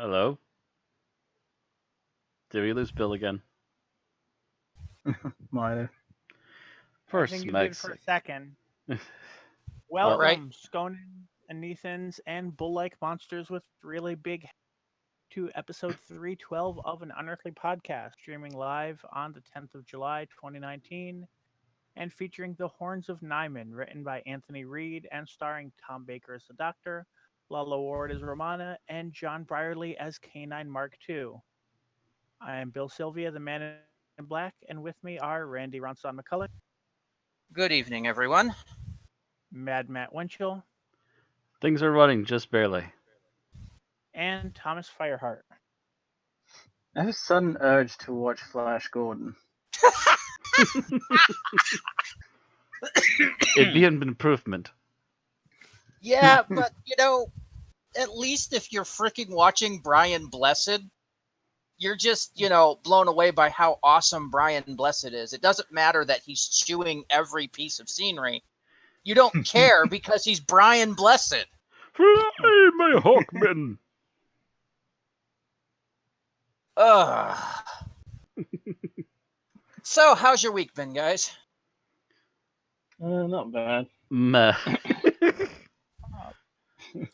Hello? Did we lose Bill again? Might have. I For think you did smeg's for a sake. second. Well, Right. Welcome, Skonin and Neesons and bull-like monsters with really big to episode 312 of an Unearthly Podcast, streaming live on the 10th of July, 2019, and featuring The Horns of Nimon, written by Anthony Reed and starring Tom Baker as the Doctor, Lala Ward as Romana, and John Brierly as Canine Mark II. I am Bill Sylvia, the Man in Black, and with me are Randy Ronson McCulloch, Good evening, everyone. Mad Matt Winchell, things are running just barely. and Thomas Fireheart. I have a sudden urge to watch Flash Gordon. It'd be an improvement. Yeah, but at least if you're freaking watching Brian Blessed, you're just, blown away by how awesome Brian Blessed is. It doesn't matter that he's chewing every piece of scenery. You don't care because he's Brian Blessed. Fly, my Hawkman! Ugh. So, how's your week been, guys? Not bad. Meh.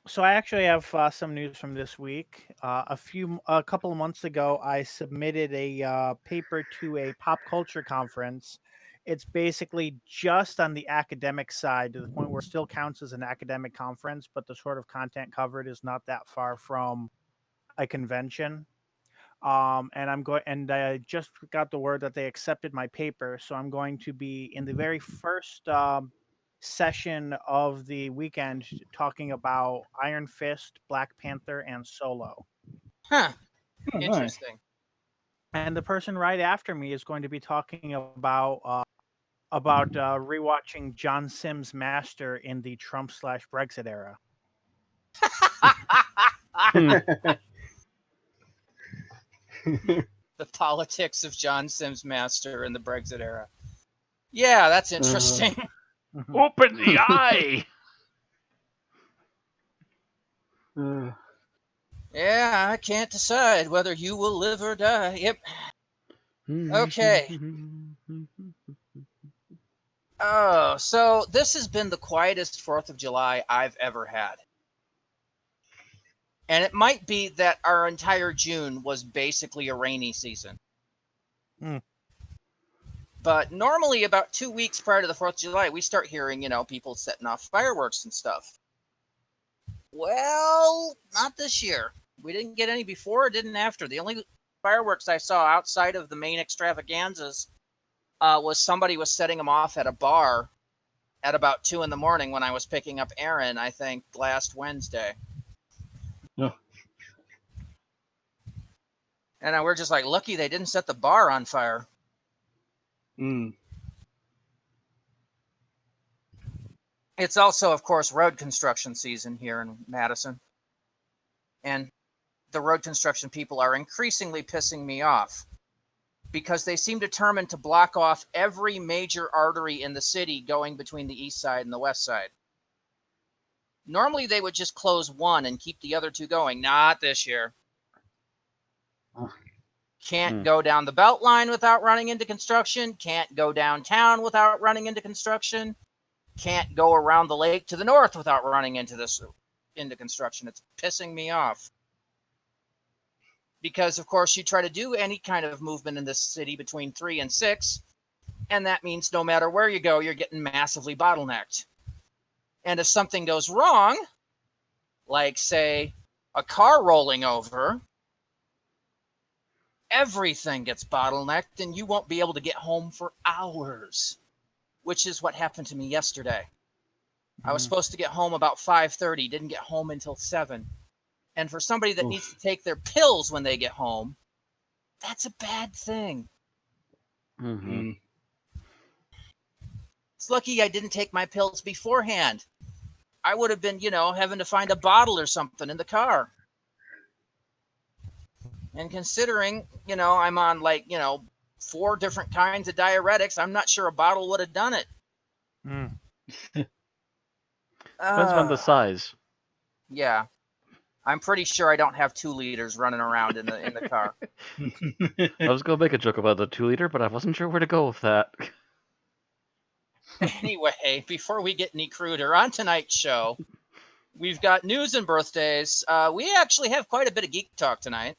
So I actually have some news from this week. A couple of months ago, I submitted a paper to a pop culture conference. It's basically just on the academic side to the point where it still counts as an academic conference, but the sort of content covered is not that far from a convention. And I just got the word that they accepted my paper, so I'm going to be in the very first session of the weekend talking about Iron Fist, Black Panther, and Solo. Huh. Oh, nice. Interesting. And the person right after me is going to be talking about rewatching John Sims' Master in the Trump/Brexit era. The politics of John Sims' Master in the Brexit era. Yeah, that's interesting. Open the eye! Yeah, I can't decide whether you will live or die. Yep. Okay. Oh, so this has been the quietest 4th of July I've ever had. And it might be that our entire June was basically a rainy season. Mm. But normally about 2 weeks prior to the 4th of July, we start hearing, people setting off fireworks and stuff. Well, not this year. We didn't get any before or didn't after. The only fireworks I saw outside of the main extravaganzas was somebody was setting them off at a bar at about 2 in the morning when I was picking up Aaron, I think, last Wednesday. No. And we're just like, lucky they didn't set the bar on fire. Mm. It's also, of course, road construction season here in Madison. And the road construction people are increasingly pissing me off because they seem determined to block off every major artery in the city going between the east side and the west side. Normally, they would just close one and keep the other two going. Not this year. Can't go down the belt line without running into construction. Can't go downtown without running into construction. Can't go around the lake to the north without running into construction. It's pissing me off. Because, of course, you try to do any kind of movement in this city between 3 and 6, and that means no matter where you go, you're getting massively bottlenecked. And if something goes wrong, like, say, a car rolling over, everything gets bottlenecked and you won't be able to get home for hours, which is what happened to me yesterday. I was supposed to get home about 5:30, didn't get home until 7. And for somebody that needs to take their pills when they get home, that's a bad thing. Mm-hmm. It's lucky I didn't take my pills beforehand. I would have been, having to find a bottle or something in the car. And considering, I'm on 4 different kinds of diuretics, I'm not sure a bottle would have done it. Depends on the size. Yeah. I'm pretty sure I don't have 2 liters running around in the car. I was gonna make a joke about the 2-liter, but I wasn't sure where to go with that. Anyway, before we get any cruder, on tonight's show, we've got news and birthdays. We actually have quite a bit of geek talk tonight.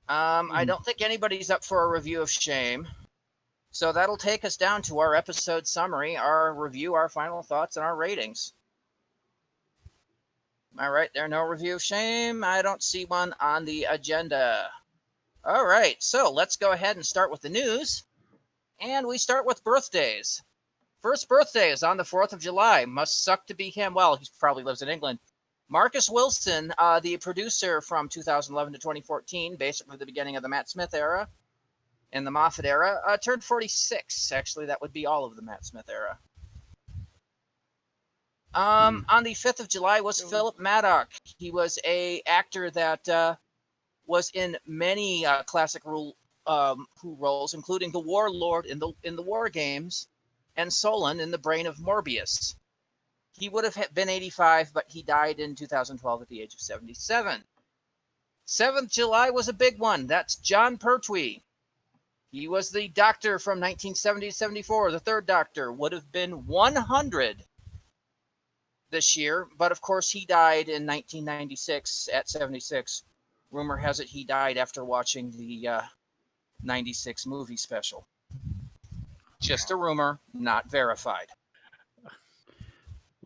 I don't think anybody's up for a review of Shame. So that'll take us down to our episode summary, our review, our final thoughts, and our ratings. All right, there no review of Shame. I don't see one on the agenda. All right, so let's go ahead and start with the news. And we start with birthdays. First birthday is on the 4th of July. Must suck to be him. Well, he probably lives in England. Marcus Wilson, the producer from 2011 to 2014, basically the beginning of the Matt Smith era and the Moffat era, turned 46. Actually, that would be all of the Matt Smith era. On the 5th of July was Philip Maddock. He was a actor that was in many classic Who roles, including the Warlord in the War Games and Solon in The Brain of Morbius. He would have been 85, but he died in 2012 at the age of 77. 7th July was a big one. That's John Pertwee. He was the Doctor from 1970 to 74. The third Doctor would have been 100 this year, but of course he died in 1996 at 76. Rumor has it he died after watching the 96 movie special. Just a rumor, not verified.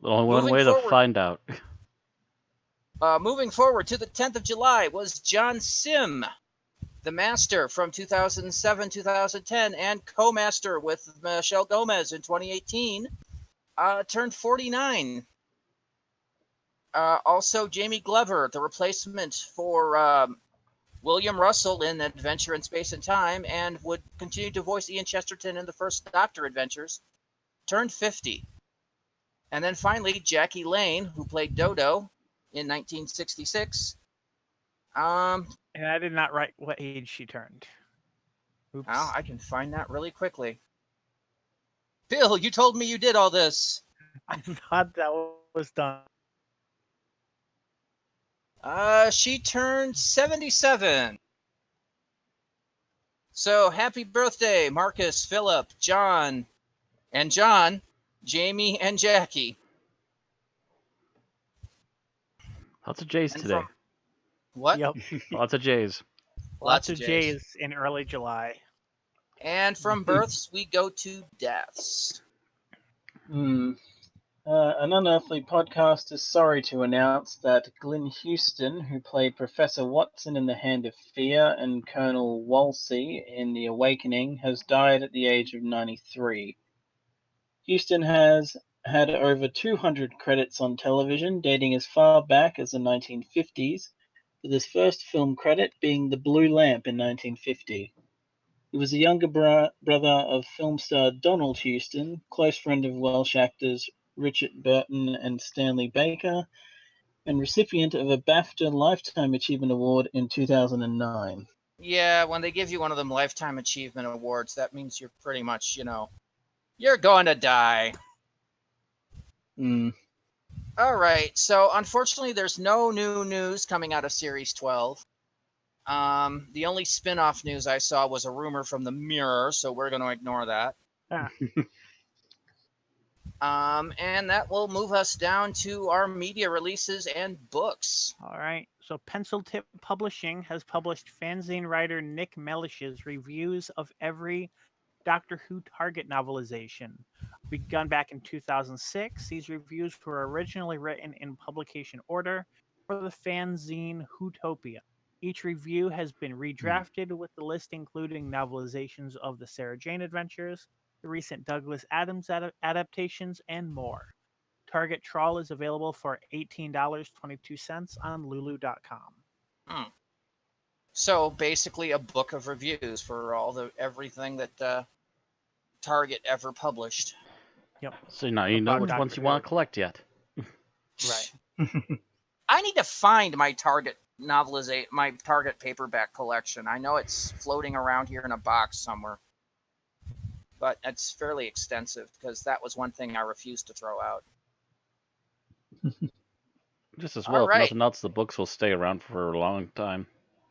Only one Moving way forward. to find out. Moving forward to the 10th of July was John Sim, the Master from 2007-2010 and co-master with Michelle Gomez in 2018, turned 49. Also, Jamie Glover, the replacement for William Russell in Adventure in Space and Time and would continue to voice Ian Chesterton in the first Doctor adventures, turned 50. And then finally, Jackie Lane, who played Dodo in 1966. And I did not write what age she turned. Oops. Well, I can find that really quickly. Bill, you told me you did all this. I thought that was done. She turned 77. So happy birthday, Marcus, Philip, John, Jamie, and Jackie. Lots of J's And today. What? Yep. Lots of J's. Lots of J's in early July. And from births, we go to deaths. An Unearthly Podcast is sorry to announce that Glyn Houston, who played Professor Watson in The Hand of Fear and Colonel Wolsey in The Awakening, has died at the age of 93. Houston has had over 200 credits on television, dating as far back as the 1950s, with his first film credit being The Blue Lamp in 1950. He was a younger brother of film star Donald Houston, close friend of Welsh actors Richard Burton and Stanley Baker, and recipient of a BAFTA Lifetime Achievement Award in 2009. Yeah, when they give you one of them Lifetime Achievement Awards, that means you're pretty much, you're going to die. All right, so unfortunately there's no new news coming out of Series 12. The only spin-off news I saw was a rumor from the Mirror, so we're going to ignore that. And that will move us down to our media releases and books. All right. So Pencil Tip Publishing has published fanzine writer Nick Mellish's reviews of every Doctor Who Target novelization. Begun back in 2006, these reviews were originally written in publication order for the fanzine Whotopia. Each review has been redrafted with the list including novelizations of the Sarah Jane Adventures, the recent Douglas Adams adaptations, and more. Target Trawl is available for $18.22 on Lulu.com. So basically a book of reviews for everything that Target ever published. Yep. So now you know About which ones Dr. you want to collect yet. Right. I need to find my Target my Target paperback collection. I know it's floating around here in a box somewhere, but it's fairly extensive because that was one thing I refused to throw out. Just as All well, if right. nothing else, the books will stay around for a long time.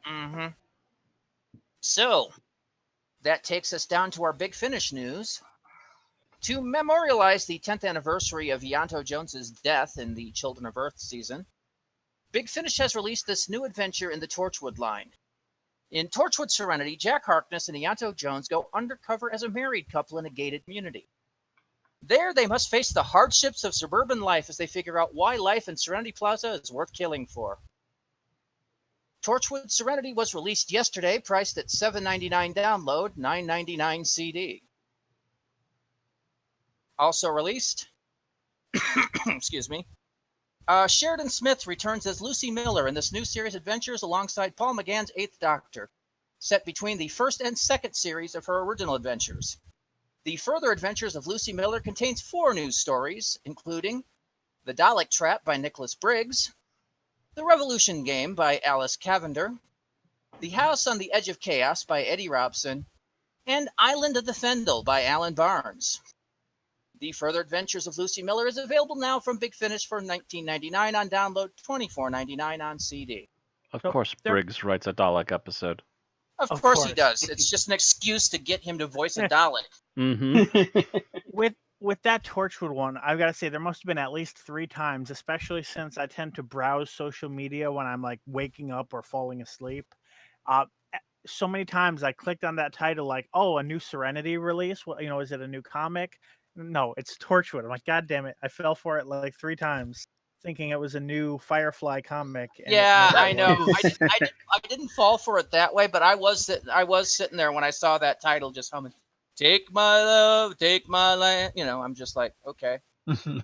Mm-hmm. So, that takes us down to our Big Finish news. To memorialize the 10th anniversary of Ianto Jones's death in the Children of Earth season, Big Finish has released this new adventure in the Torchwood line. In Torchwood Serenity, Jack Harkness and Ianto Jones go undercover as a married couple in a gated community. There, they must face the hardships of suburban life as they figure out why life in Serenity Plaza is worth killing for. Torchwood Serenity was released yesterday, priced at $7.99 download, $9.99 CD. Also released, excuse me, Sheridan Smith returns as Lucy Miller in this new series adventures alongside Paul McGann's Eighth Doctor, set between the first and second series of her original adventures. The Further Adventures of Lucy Miller contains 4 news stories, including The Dalek Trap by Nicholas Briggs, The Revolution Game by Alice Cavender, The House on the Edge of Chaos by Eddie Robson, and Island of the Fendel by Alan Barnes. The Further Adventures of Lucy Miller is available now from Big Finish for $19.99 on download, $24.99 on CD. Of So course, there- Briggs writes a Dalek episode. Of Of course he course. does. It's just an excuse to get him to voice a Dalek. Mm-hmm. with that Torchwood one, I've got to say there must have been at least 3 times, especially since I tend to browse social media when I'm like waking up or falling asleep. So many times I clicked on that title, like, oh, a new Serenity release. Well, is it a new comic? No, it's Torchwood. I'm like, God damn it! I fell for it like 3 times, thinking it was a new Firefly comic. And Yeah, it never I know. was. I didn't fall for it that way, but I was sitting there when I saw that title, just humming, "Take my love, take my land." I'm just like, okay.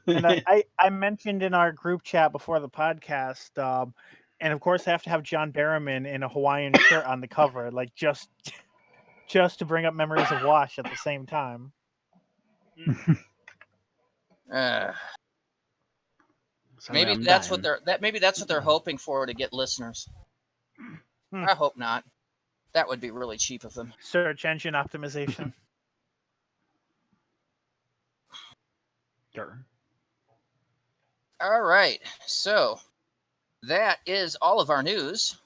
And I mentioned in our group chat before the podcast, and of course I have to have John Barrowman in a Hawaiian shirt on the cover, like just to bring up memories of Wash at the same time. Sorry, Maybe I'm that's dying. what they're hoping for to get listeners. I hope not. That would be really cheap of them. Search engine optimization. Sure. All right, so that is all of our news.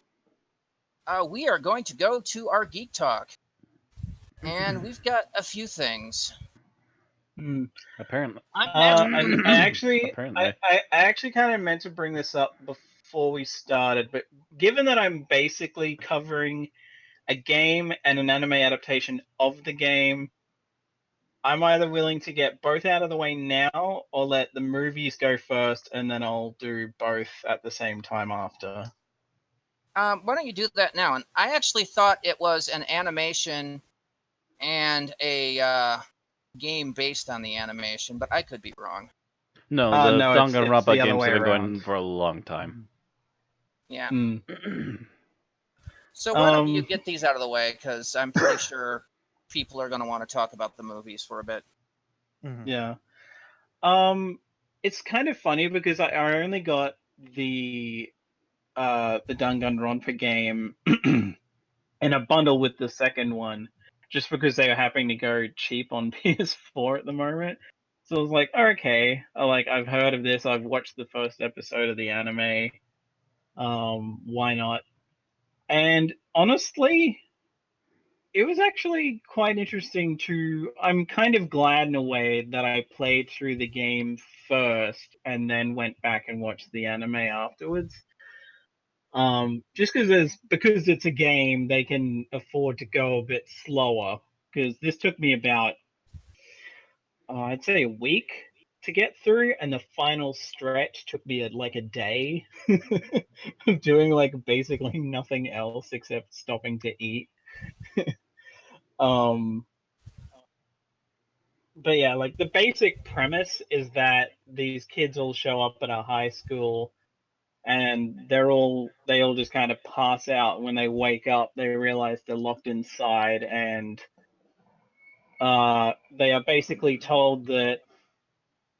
We are going to go to our Geek Talk, and we've got a few things. Apparently. I actually Apparently. I actually kind of meant to bring this up before we started, but given that I'm basically covering a game and an anime adaptation of the game, I'm either willing to get both out of the way now or let the movies go first, and then I'll do both at the same time after. Why don't you do that now? And I actually thought it was an animation and a game based on the animation, but I could be wrong. No, the no, it's the Danganronpa other games way have been going around. for a long time. Yeah. Mm. So why don't you get these out of the way? Because I'm pretty sure people are going to want to talk about the movies for a bit. Yeah. It's kind of funny because I only got the Danganronpa game in a bundle with the second one, just because they were happening to go cheap on PS4 at the moment. So I was like, okay, I've heard of this. I've watched the first episode of the anime. Why not? And honestly, it was actually quite interesting to. I'm kind of glad in a way that I played through the game first and then went back and watched the anime afterwards. Just because it's a game, they can afford to go a bit slower. Because this took me about, I'd say, a week to get through, and the final stretch took me like a day of doing like basically nothing else except stopping to eat. um, but yeah, like the basic premise is that these kids all show up at a high school and they all just kind of pass out. When they wake up, they realize they're locked inside, and they are basically told that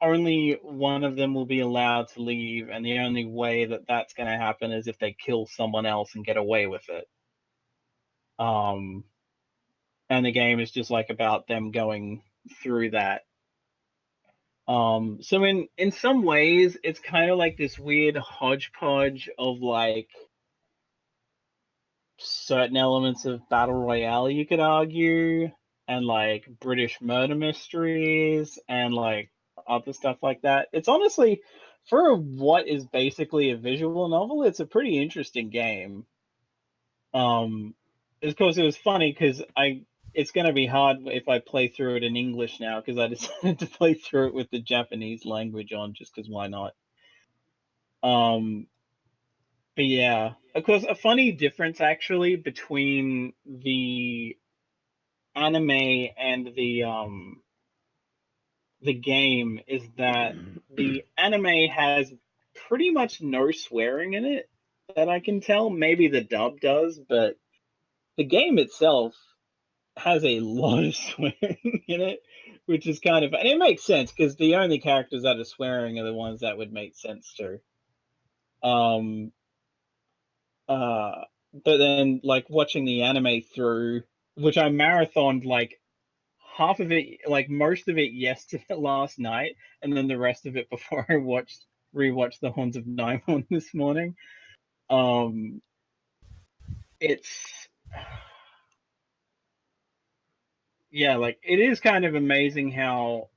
only one of them will be allowed to leave, and the only way that that's going to happen is if they kill someone else and get away with it. And the game is just like about them going through that. So in some ways, it's kind of like this weird hodgepodge of like certain elements of battle royale, you could argue, and like British murder mysteries and like other stuff like that. It's honestly, for what is basically a visual novel, it's a pretty interesting game. Of course, it was funny because it's gonna be hard if I play through it in English now because I decided to play through it with the Japanese language on just because why not? Um, but yeah, of course, a funny difference actually between the anime and the game is that the anime has pretty much no swearing in it that I can tell. Maybe the dub does, but the game itself has a lot of swearing in it, which is kind of, and it makes sense because the only characters that are swearing are the ones that would make sense to. Um, uh, but then like watching the anime through, which I marathoned like half of it, like most of it yesterday last night, and then the rest of it before I rewatched the Horns of Nimon this morning. Um, it's yeah, like it is kind of amazing how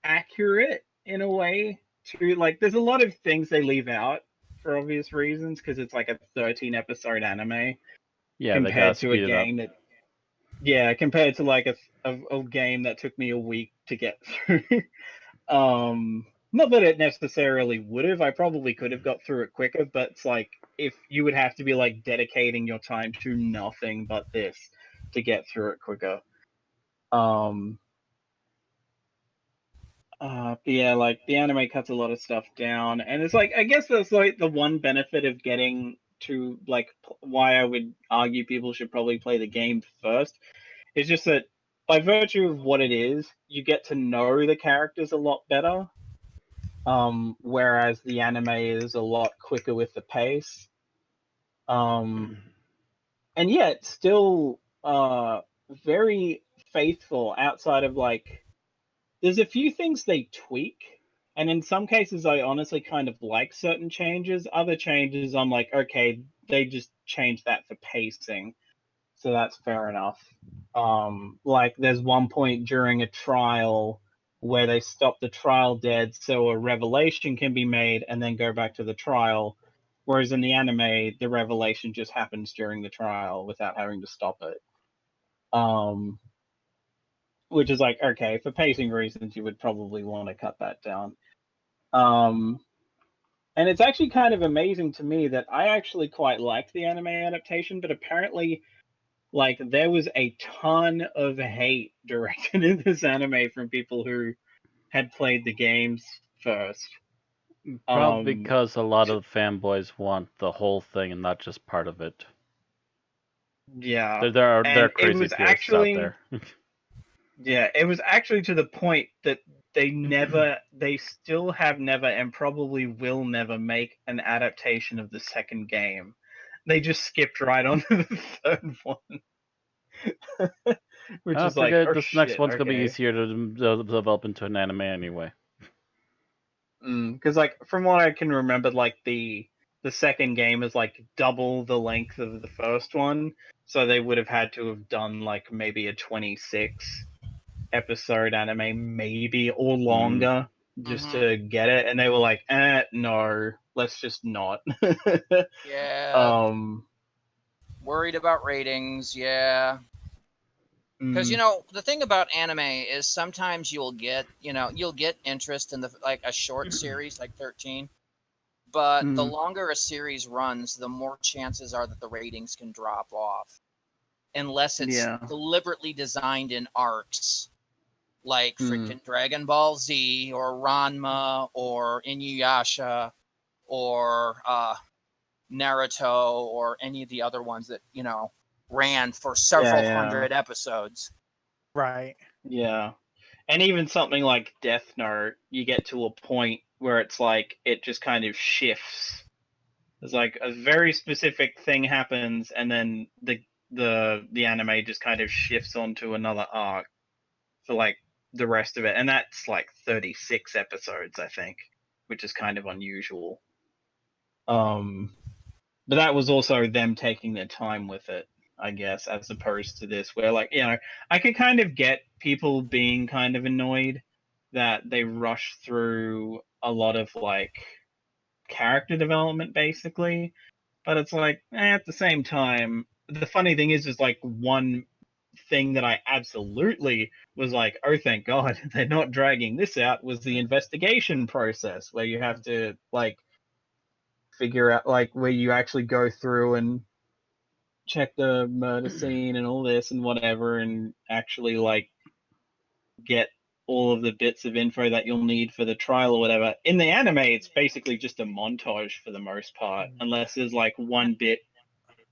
accurate in a way to like there's a lot of things they leave out for obvious reasons because it's like a 13 episode anime Yeah, they gotta compared to a speed it up. game that compared to like a game that took me a week to get through. Not that it necessarily would have. I probably could have got through it quicker, but it's like if you would have to be like dedicating your time to nothing but this to get through it quicker. Um, but yeah, like the anime cuts a lot of stuff down, and it's like I guess that's like the one benefit of getting to like why I would argue people should probably play the game first. It's just that by virtue of what it is, you get to know the characters a lot better. Whereas the anime is a lot quicker with the pace. And yet still very faithful outside of like there's a few things they tweak, and in some cases I honestly kind of like certain changes. Other changes I'm like, okay, they just changed that for pacing, so that's fair enough. Like there's one point during a trial where they stop the trial dead so a revelation can be made and then go back to the trial. Whereas in the anime, the revelation just happens during the trial without having to stop it. Um, which is like, okay, for pacing reasons, you would probably want to cut that down. Um, and it's actually kind of amazing to me that I actually quite liked the anime adaptation, but apparently like there was a ton of hate directed at this anime from people who had played the games first. Probably Um, because a lot of fanboys want the whole thing and not just part of it. yeah, There are and it crazy was purists out actually there. it was actually to the point that they still have never, and probably will never make an adaptation of the second game. They just skipped right on to the third one, which Oh, is like, forget it. oh This next shit, one's gonna be okay. easier to develop into an anime anyway. Because like from what I can remember, like the second game is like double the length of the first one, so they would have had to have done like maybe a 26 episode anime, maybe or longer, just Mm-hmm. to get it. And they were like, no, let's just not. Yeah, um, worried about ratings. Yeah. Because mm, the thing about anime is sometimes you'll get interest in the like a short series like 13, but the mm, longer a series runs, the more chances are that the ratings can drop off unless it's yeah, deliberately designed in arcs like mm, freaking Dragon Ball Z or Ranma or Inuyasha or Naruto or any of the other ones that ran for yeah, several yeah, hundred episodes. Right. yeah. And even something like Death Note, you get to a point where it's like it just kind of shifts. There's like a very specific thing happens, and then the anime just kind of shifts onto another arc for like the rest of it, and that's like 36 episodes, I think, which is kind of unusual. But that was also them taking their time with it, I guess, as opposed to this, where, like, I could kind of get people being kind of annoyed that they rush through a lot of, like, character development, basically. But it's like, at the same time, the funny thing is like one thing that I absolutely was like, oh, thank God they're not dragging this out, was the investigation process where you have to, like, figure out, like, where you actually go through and check the murder scene and all this and whatever, and actually, like, get all of the bits of info that you'll need for the trial or whatever. In the anime, it's basically just a montage for the most part, unless there's like one bit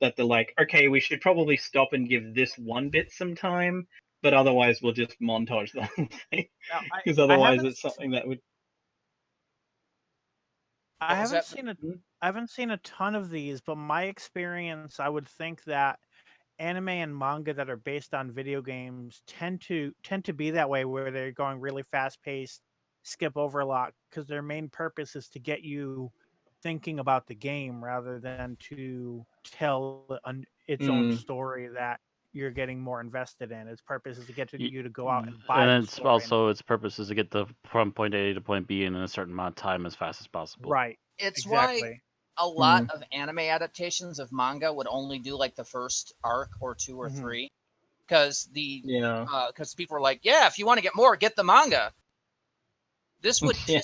that they're like, okay, we should probably stop and give this one bit some time, but otherwise we'll just montage the whole thing, Now, because I otherwise haven't it's something that would. I What was haven't that? seen I haven't seen a ton of these, but my experience, I would think that anime and manga that are based on video games tend to be that way, where they're going really fast paced, skip over a lot, because their main purpose is to get you thinking about the game rather than to tell its own Mm, story that you're getting more invested in. Its purpose is to get Y- you to go out and buy the And it's story. also its purpose is to get from point A to point B in a certain amount of time as fast as possible. Right. It's why Exactly. a lot mm, of anime adaptations of manga would only do like the first arc or two or Mhm. three, because yeah. people are like, yeah, if you want to get more, get the manga. This would Yeah.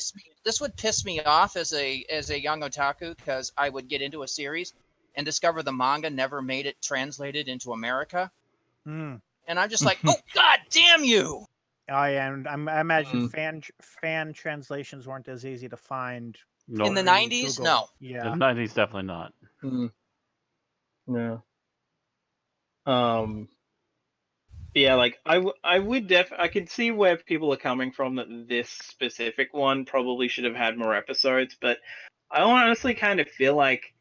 piss me off as a young otaku, because I would get into a series and discover the manga never made it translated into America, Mm. and I'm just like, oh, god damn you! Oh yeah, and I imagine Mm. fan translations weren't as easy to find No, In the through 90s, Google. no. in Yeah. the 90s, definitely not. Mm, no. Yeah, like I would I could see where people are coming from, that this specific one probably should have had more episodes, but I honestly kind of feel like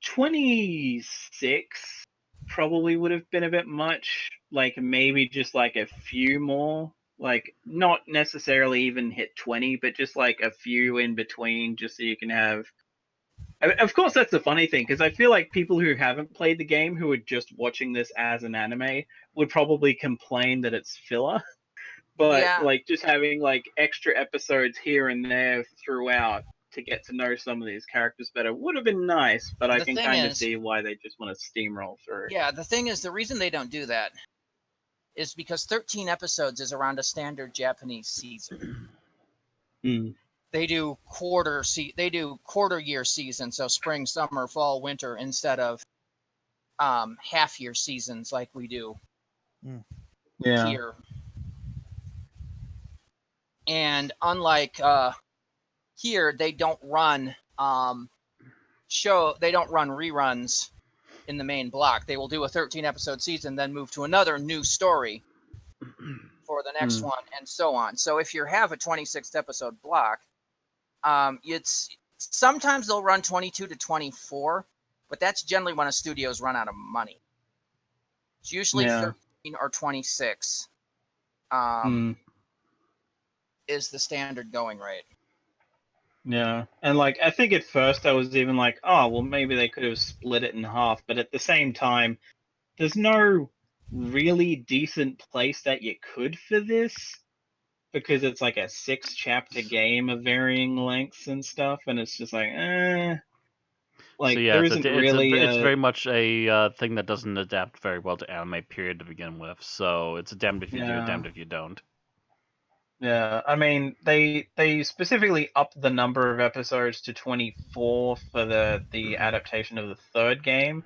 26 probably would have been a bit much. Like, maybe just like a few more, like not necessarily even hit 20, but just like a few in between, just so you can have. Of course, that's the funny thing, because I feel like people who haven't played the game, who are just watching this as an anime, would probably complain that it's filler. But Yeah, like, just having like extra episodes here and there throughout to get to know some of these characters better would have been nice. But I the can thing kind of is, see why they just want to steamroll through. the reason they don't do that is because 13 episodes is around a standard Japanese season. Mm. They do quarter year season, so spring, summer, fall, winter, instead of half year seasons like we do Yeah. here. And unlike here, they don't run reruns in the main block. They will do a 13 episode season, then move to another new story for the next Mm. one, and so on. So if you have a 26 episode block, it's sometimes they'll run 22 to 24, but that's generally when a studio's run out of money. It's usually Yeah. 13 or 26 Mm. is the standard going rate. Yeah. And like, I think at first I was even like, oh, well, maybe they could have split it in half. But at the same time, there's no really decent place that you could for this, because it's like a 6 chapter game of varying lengths and stuff, and it's just like, So like, yeah, there isn't really it's a. very much a thing that doesn't adapt very well to anime, period, to begin with. So it's a damned if you do, Yeah. damned if you don't. Yeah, I mean, they specifically upped the number of episodes to 24 for the adaptation of the third game,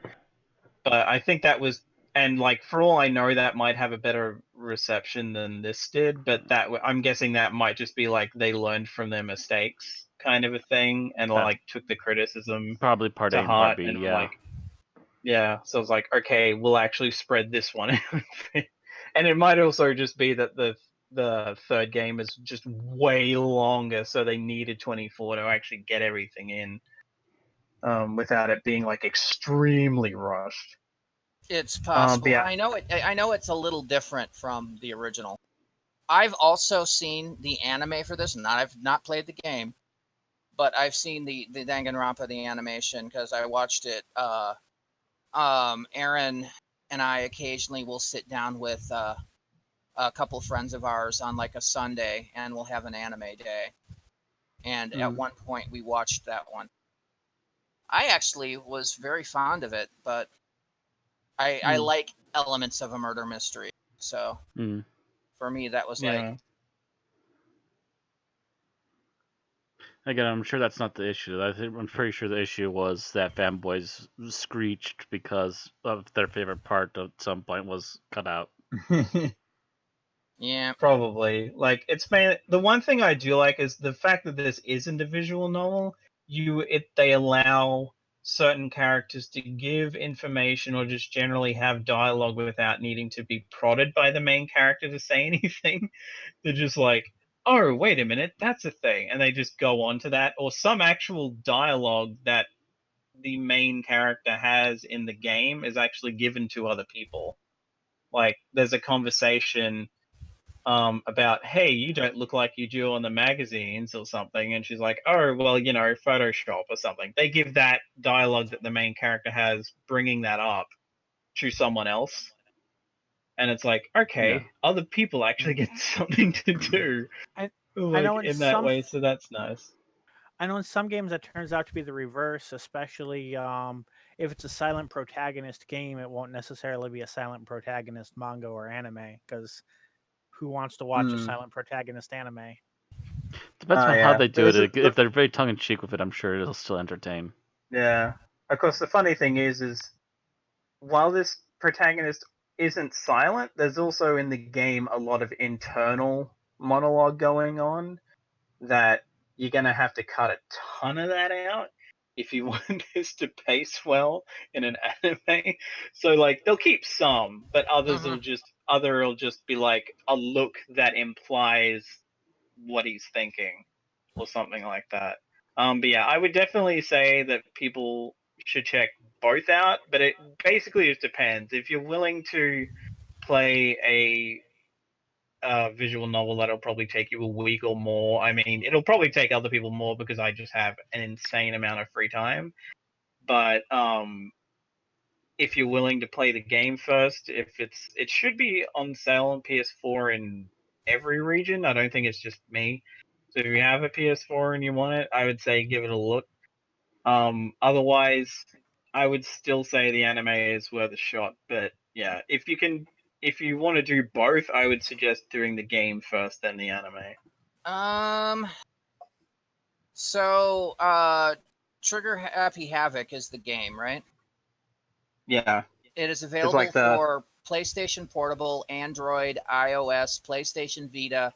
but I think that was, and like, for all I know, that might have a better reception than this did, but I'm guessing that might just be like they learned from their mistakes kind of a thing, and like took the criticism Probably part A to and part heart, B, and were yeah. like, yeah, so it's like, okay, we'll actually spread this one out. And it might also just be that the third game is just way longer, so they needed 24 to actually get everything in, without it being like extremely rushed. It's But possible. yeah. I know it's a little different from the original. I've also seen the anime for this. I've not played the game, but I've seen the Danganronpa the animation because I watched it. Aaron and I occasionally will sit down with a couple friends of ours on like a Sunday, and we'll have an anime day. And at one point, we watched that one. I actually was very fond of it, but I like elements of a murder mystery. So Mm. for me, that was like, Yeah. Again, I'm sure that's not the issue. I'm pretty sure the issue was that fanboys screeched because of their favorite part at some point was cut out. yeah. Probably. Like the one thing I do like is the fact that this isn't a visual novel. They allow certain characters to give information or just generally have dialogue without needing to be prodded by the main character to say anything. They're just like, oh, wait a minute, that's a thing. And they just go on to that. Or some actual dialogue that the main character has in the game is actually given to other people. Like, there's a conversation about, hey, you don't look like you do on the magazines or something. And she's like, oh, well, Photoshop or something. They give that dialogue that the main character has, bringing that up to someone else. And it's like, okay, other people actually get something to do, I like, know in that way. So that's nice. I know in some games that turns out to be the reverse, especially if it's a silent protagonist game. It won't necessarily be a silent protagonist manga or anime because who wants to watch a silent protagonist anime? Depends on how Yeah. they do it. If they're very tongue in cheek with it, I'm sure it'll still entertain. Yeah. Of course, the funny thing is while this protagonist isn't silent, there's also in the game a lot of internal monologue going on that you're going to have to cut a ton of that out if you want this to pace well in an anime. So like they'll keep some, but others Mhm. will just be like a look that implies what he's thinking or something like that. But yeah, I would definitely say that people should check both out, but it basically just depends. If you're willing to play a visual novel, that'll probably take you a week or more. I mean, it'll probably take other people more because I just have an insane amount of free time. But if you're willing to play the game first, it should be on sale on PS4 in every region. I don't think it's just me. So if you have a PS4 and you want it, I would say give it a look. Otherwise, I would still say the anime is worth a shot. But yeah, if you want to do both, I would suggest doing the game first, then the anime. So, Trigger Happy Havoc is the game, right? Yeah, It is it's available like for PlayStation Portable, Android, iOS, PlayStation Vita,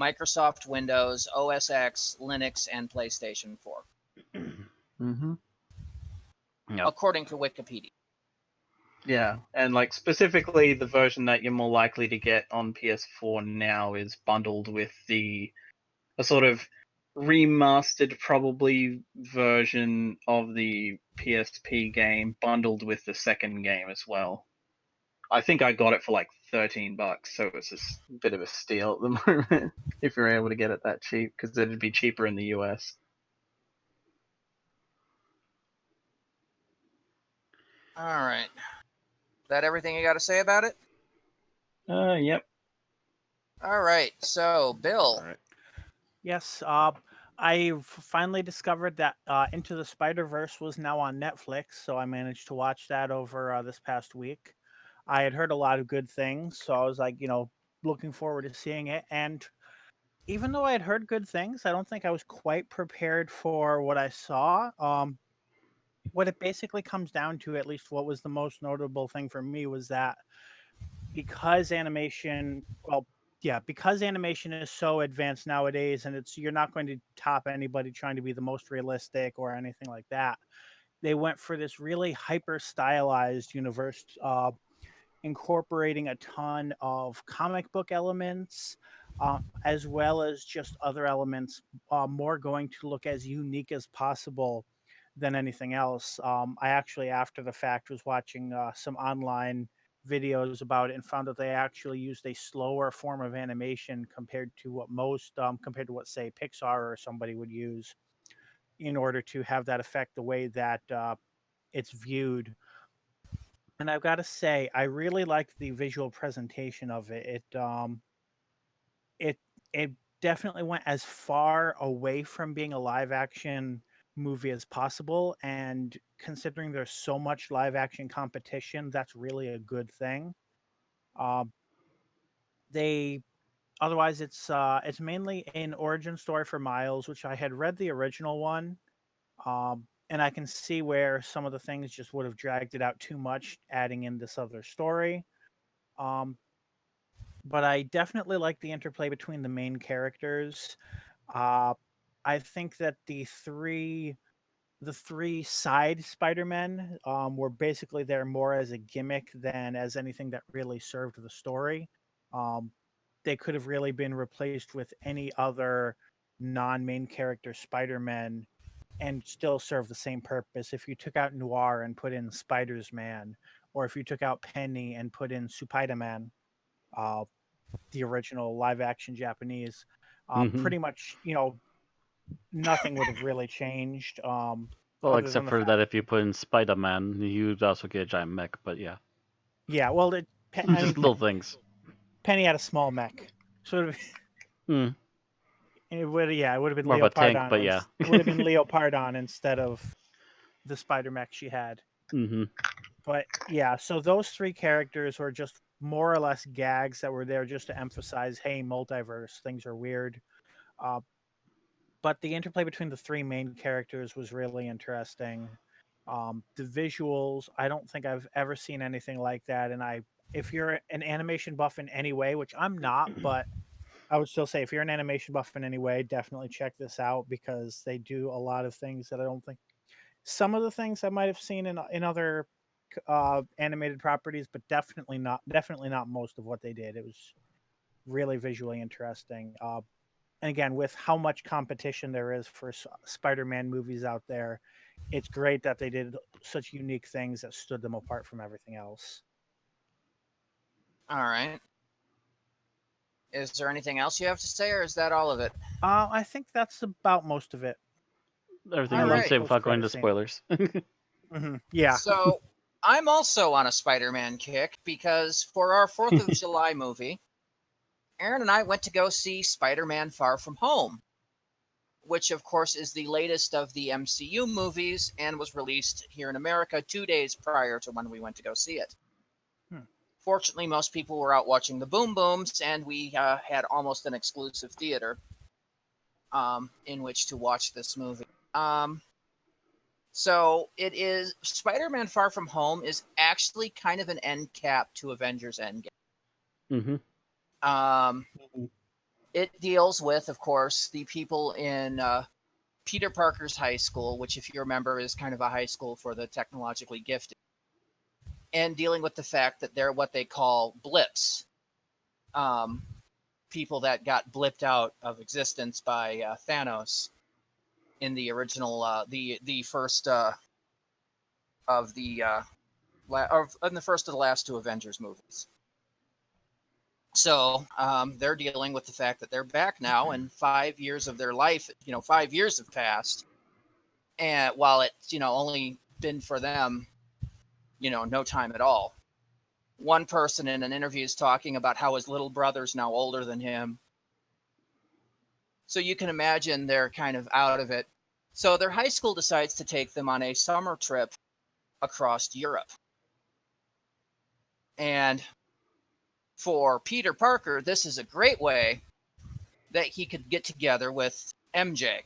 Microsoft Windows, OS X, Linux, and PlayStation 4, Yep. according to Wikipedia. Yeah, and like specifically the version that you're more likely to get on PS4 now is bundled with a sort of remastered probably version of the PSP game bundled with the second game as well. I think I got it for like $13, so it's just a bit of a steal at the moment if you're able to get it that cheap because it'd be cheaper in the US. All right. Is that everything you got to say about it? Yep. All right. So, Bill. All right. Yes, I finally discovered that Into the Spider-Verse was now on Netflix, so I managed to watch that over this past week. I had heard a lot of good things, so I was like, looking forward to seeing it. And even though I had heard good things, I don't think I was quite prepared for what I saw. What it basically comes down to, at least what was the most notable thing for me, was that because animation, well, yeah, because animation is so advanced nowadays, and you're not going to top anybody trying to be the most realistic or anything like that. They went for this really hyper stylized universe, incorporating a ton of comic book elements, as well as just other elements, more going to look as unique as possible than anything else. I actually, after the fact, was watching some online videos about it and found that they actually used a slower form of animation compared to what say Pixar or somebody would use in order to have that affect the way that it's viewed. And I've got to say, I really like the visual presentation of it. It it definitely went as far away from being a live action movie as possible, and considering there's so much live action competition, that's really a good thing. Um, they Otherwise it's mainly an origin story for Miles, which I had read the original one. And I can see where some of the things just would have dragged it out too much, adding in this other story. Um, but I definitely like the interplay between the main characters. Uh, I think that the three side Spider-Men were basically there more as a gimmick than as anything that really served the story. Um, they could have really been replaced with any other non-main character Spider-Man and still serve the same purpose. If you took out Noir and put in Spider's Man, or if you took out Penny and put in Spider-Man, uh, the original live action Japanese, Hmm. pretty much, nothing would have really changed. Well, Other than except the for fact, that, if you put in Spider-Man, you'd also get a giant mech. But yeah, yeah, well, I mean, just little things. Penny had a small mech, so Hmm. it would have been More of a tank, but yeah. It would have been Leopardon instead of the Spider mech she had. Hmm. But yeah, so those three characters were just more or less gags that were there just to emphasize, hey, multiverse, things are weird. Uh, but the interplay between the three main characters was really interesting. The visuals, I don't think I've ever seen anything like that. And if you're an animation buff in any way, which I'm not, but I would still say if you're an animation buff in any way, definitely check this out because they do a lot of things that I don't think. Some of the things I might have seen in other animated properties, but definitely not most of what they did. It was really visually interesting. And again, with how much competition there is for Spider-Man movies out there, it's great that they did such unique things that stood them apart from everything else. All right. Is there anything else you have to say, or is that all of it? I think that's about most of it. Everything I you All want to like say right. post without going credit to scene. spoilers. Yeah. So I'm also on a Spider-Man kick because for our 4th of July movie, Aaron and I went to go see Spider-Man Far From Home, which of course is the latest of the MCU movies and was released here in America 2 days prior to when we went to go see it. Hmm. Fortunately, most people were out watching the Boom Booms, and we had almost an exclusive theater in which to watch this movie. So it is Spider-Man Far From Home is actually kind of an end cap to Avengers Endgame. Hmm. Um, Mhm. it deals with, of course, the people in Peter Parker's high school, which, if you remember, is kind of a high school for the technologically gifted, and dealing with the fact that they're what they call blips, um, people that got blipped out of existence by Thanos in the original, the first of the in the first of the last two Avengers movies. So they're dealing with the fact that they're back now, and 5 years of their life, 5 years have passed, and while it's only been for them, no time at all. One person in an interview is talking about how his little brother's now older than him. So you can imagine they're kind of out of it. So their high school decides to take them on a summer trip across Europe. And for Peter Parker, this is a great way that he could get together with MJ.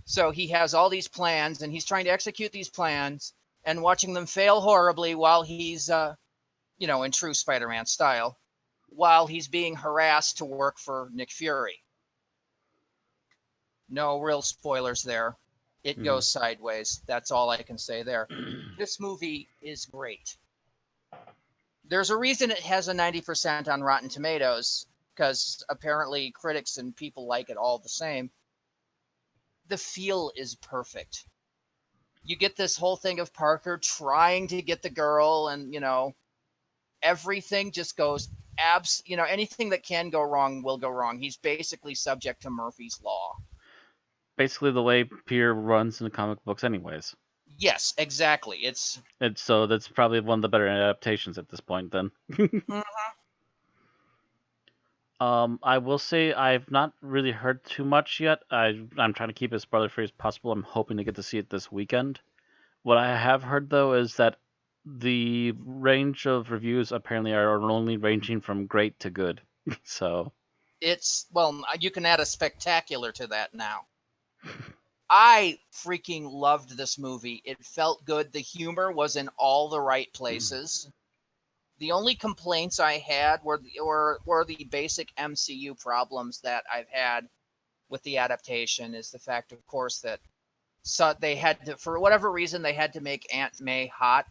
So he has all these plans and he's trying to execute these plans and watching them fail horribly while he's, in true Spider Man style, while he's being harassed to work for Nick Fury. No real spoilers there. It goes sideways. That's all I can say there. This movie is great. There's a reason it has a 90% on Rotten Tomatoes, because apparently critics and people like it all the same. The feel is perfect. You get this whole thing of Parker trying to get the girl, and everything just goes anything that can go wrong will go wrong. He's basically subject to Murphy's Law. Basically, the way Peter runs in the comic books, anyways. Yes, exactly. So that's probably one of the better adaptations at this point. Then, Mhm. I will say I've not really heard too much yet. I'm trying to keep it as spoiler-free as possible. I'm hoping to get to see it this weekend. What I have heard though is that the range of reviews apparently are only ranging from great to good. So you can add a spectacular to that now. I freaking loved this movie. It felt good. The humor was in all the right places. The only complaints I had were the basic MCU problems that I've had with the adaptation. Is the fact, of course, that they had to, for whatever reason, they had to make Aunt May hot.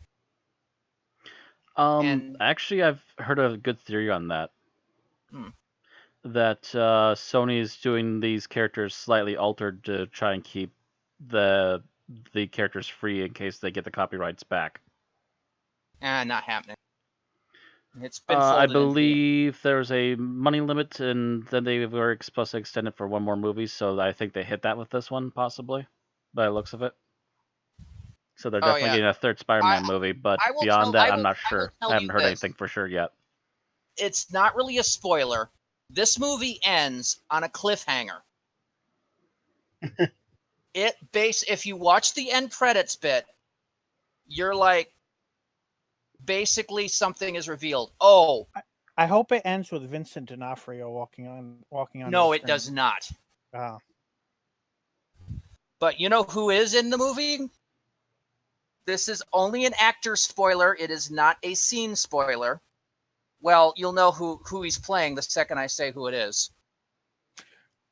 And actually, I've heard a good theory on that. That Sony is doing these characters slightly altered to try and keep the characters free in case they get the copyrights back. Not happening. It's been I folded believe there's a money limit, and then they were supposed to extend it for one more movie, so I think they hit that with this one, possibly, by the looks of it. So they're definitely getting a third Spider-Man movie, but beyond that, I'm not sure. I haven't heard anything for sure yet. It's not really a spoiler. This movie ends on a cliffhanger. If you watch the end credits bit, you're like, basically something is revealed. Oh, I hope it ends with Vincent D'Onofrio walking on. No, it does not. But you know who is in the movie? This is only an actor spoiler. It is not a scene spoiler. Well, you'll know who he's playing the second I say who it is.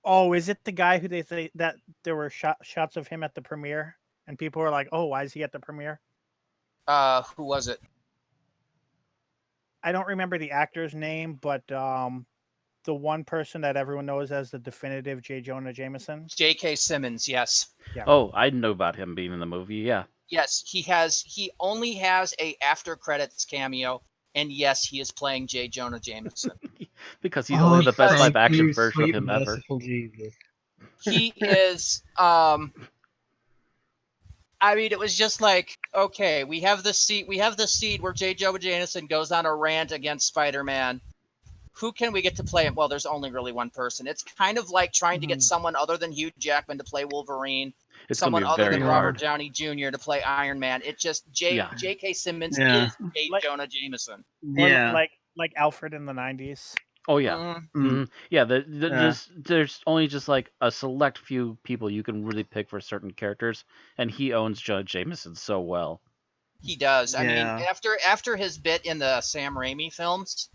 Oh, is it the guy who they say that there were shots of him at the premiere, and people were like, "Oh, why is he at the premiere?" Who was it? I don't remember the actor's name, but the one person that everyone knows as the definitive J. Jonah Jameson. J.K. Simmons, yes. Yeah. Oh, I know about him being in the movie, yeah. Yes, he only has a after credits cameo, and yes, he is playing J. Jonah Jameson. Because he's only the best live action version of him ever. Jesus. He is I mean, it was just like, okay, we have the seed where J. Jonah Jameson goes on a rant against Spider-Man. Who can we get to play him? Well, there's only really one person. It's kind of like trying to get someone other than Hugh Jackman to play Wolverine, someone other than Robert Downey Jr. to play Iron Man. It just J.K. Simmons is J. Jonah Jameson. Yeah, like Alfred in the 90s. Oh yeah, yeah. There's only just like a select few people you can really pick for certain characters, and he owns Jonah Jameson so well. He does. I mean, after his bit in the Sam Raimi films,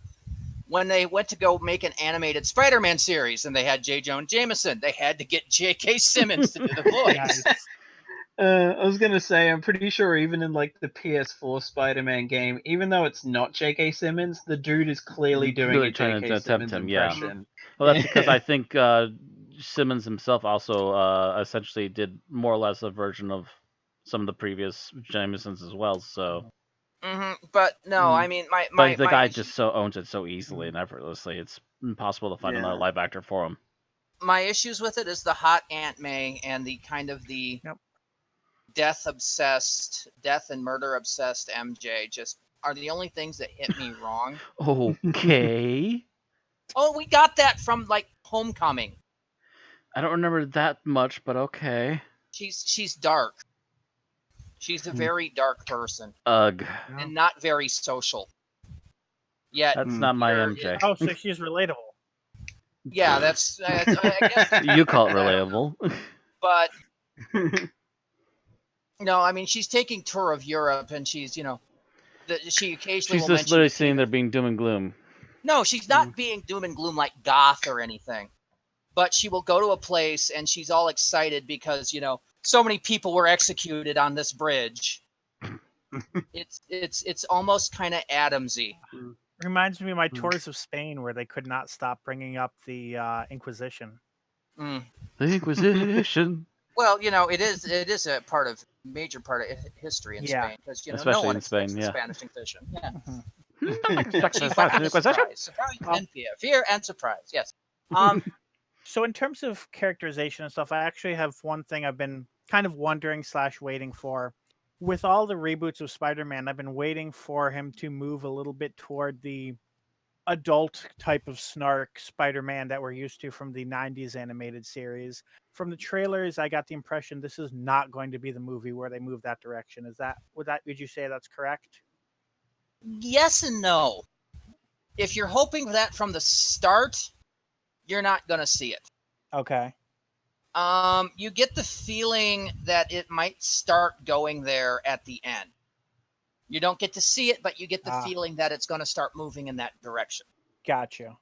when they went to go make an animated Spider-Man series, and they had J. Jonah Jameson, they had to get J.K. Simmons to do the voice. I was gonna say, I'm pretty sure even in like the PS4 Spider-Man game, even though it's not J.K. Simmons, the dude is clearly doing a J.K. Simmons impression. Well, that's because I think Simmons himself also essentially did more or less a version of some of the previous Jamesons as well. So. But no, I mean, the guy just so owns it so easily and effortlessly. It's impossible to find another live actor for him. My issues with it is the hot Aunt May and the kind of the death and murder obsessed MJ just are the only things that hit me wrong. Okay. Oh, we got that from like Homecoming. I don't remember that much, but okay. She's dark. She's a very dark person. Ugh. And not very social. Yet that's not my MJ. Oh, so she's relatable. Yeah, that's I guess. You call it relatable. But no, I mean, she's taking tour of Europe, and she's, she occasionally she's just literally saying they're being doom and gloom. No, she's not being doom and gloom like goth or anything. But she will go to a place, and she's all excited because, so many people were executed on this bridge. It's almost kind of Adamsy. Reminds me of my tours of Spain, where they could not stop bringing up the Inquisition. The Inquisition. Well, it is a major part of history in Spain because especially no one in Spain, expects the Spanish Inquisition. Yeah. Chief weapon is surprise. Surprise and fear. Fear and surprise. Yes. So in terms of characterization and stuff, I actually have one thing I've been kind of wondering / waiting for. With all the reboots of Spider-Man, I've been waiting for him to move a little bit toward the adult type of snark Spider-Man that we're used to from the 90s animated series. From the trailers, I got the impression this is not going to be the movie where they move that direction. Would you say that's correct? Yes and no. If you're hoping for that from the start, you're not going to see it. Okay. You get the feeling that it might start going there at the end. You don't get to see it, but you get the feeling that it's going to start moving in that direction. Gotcha.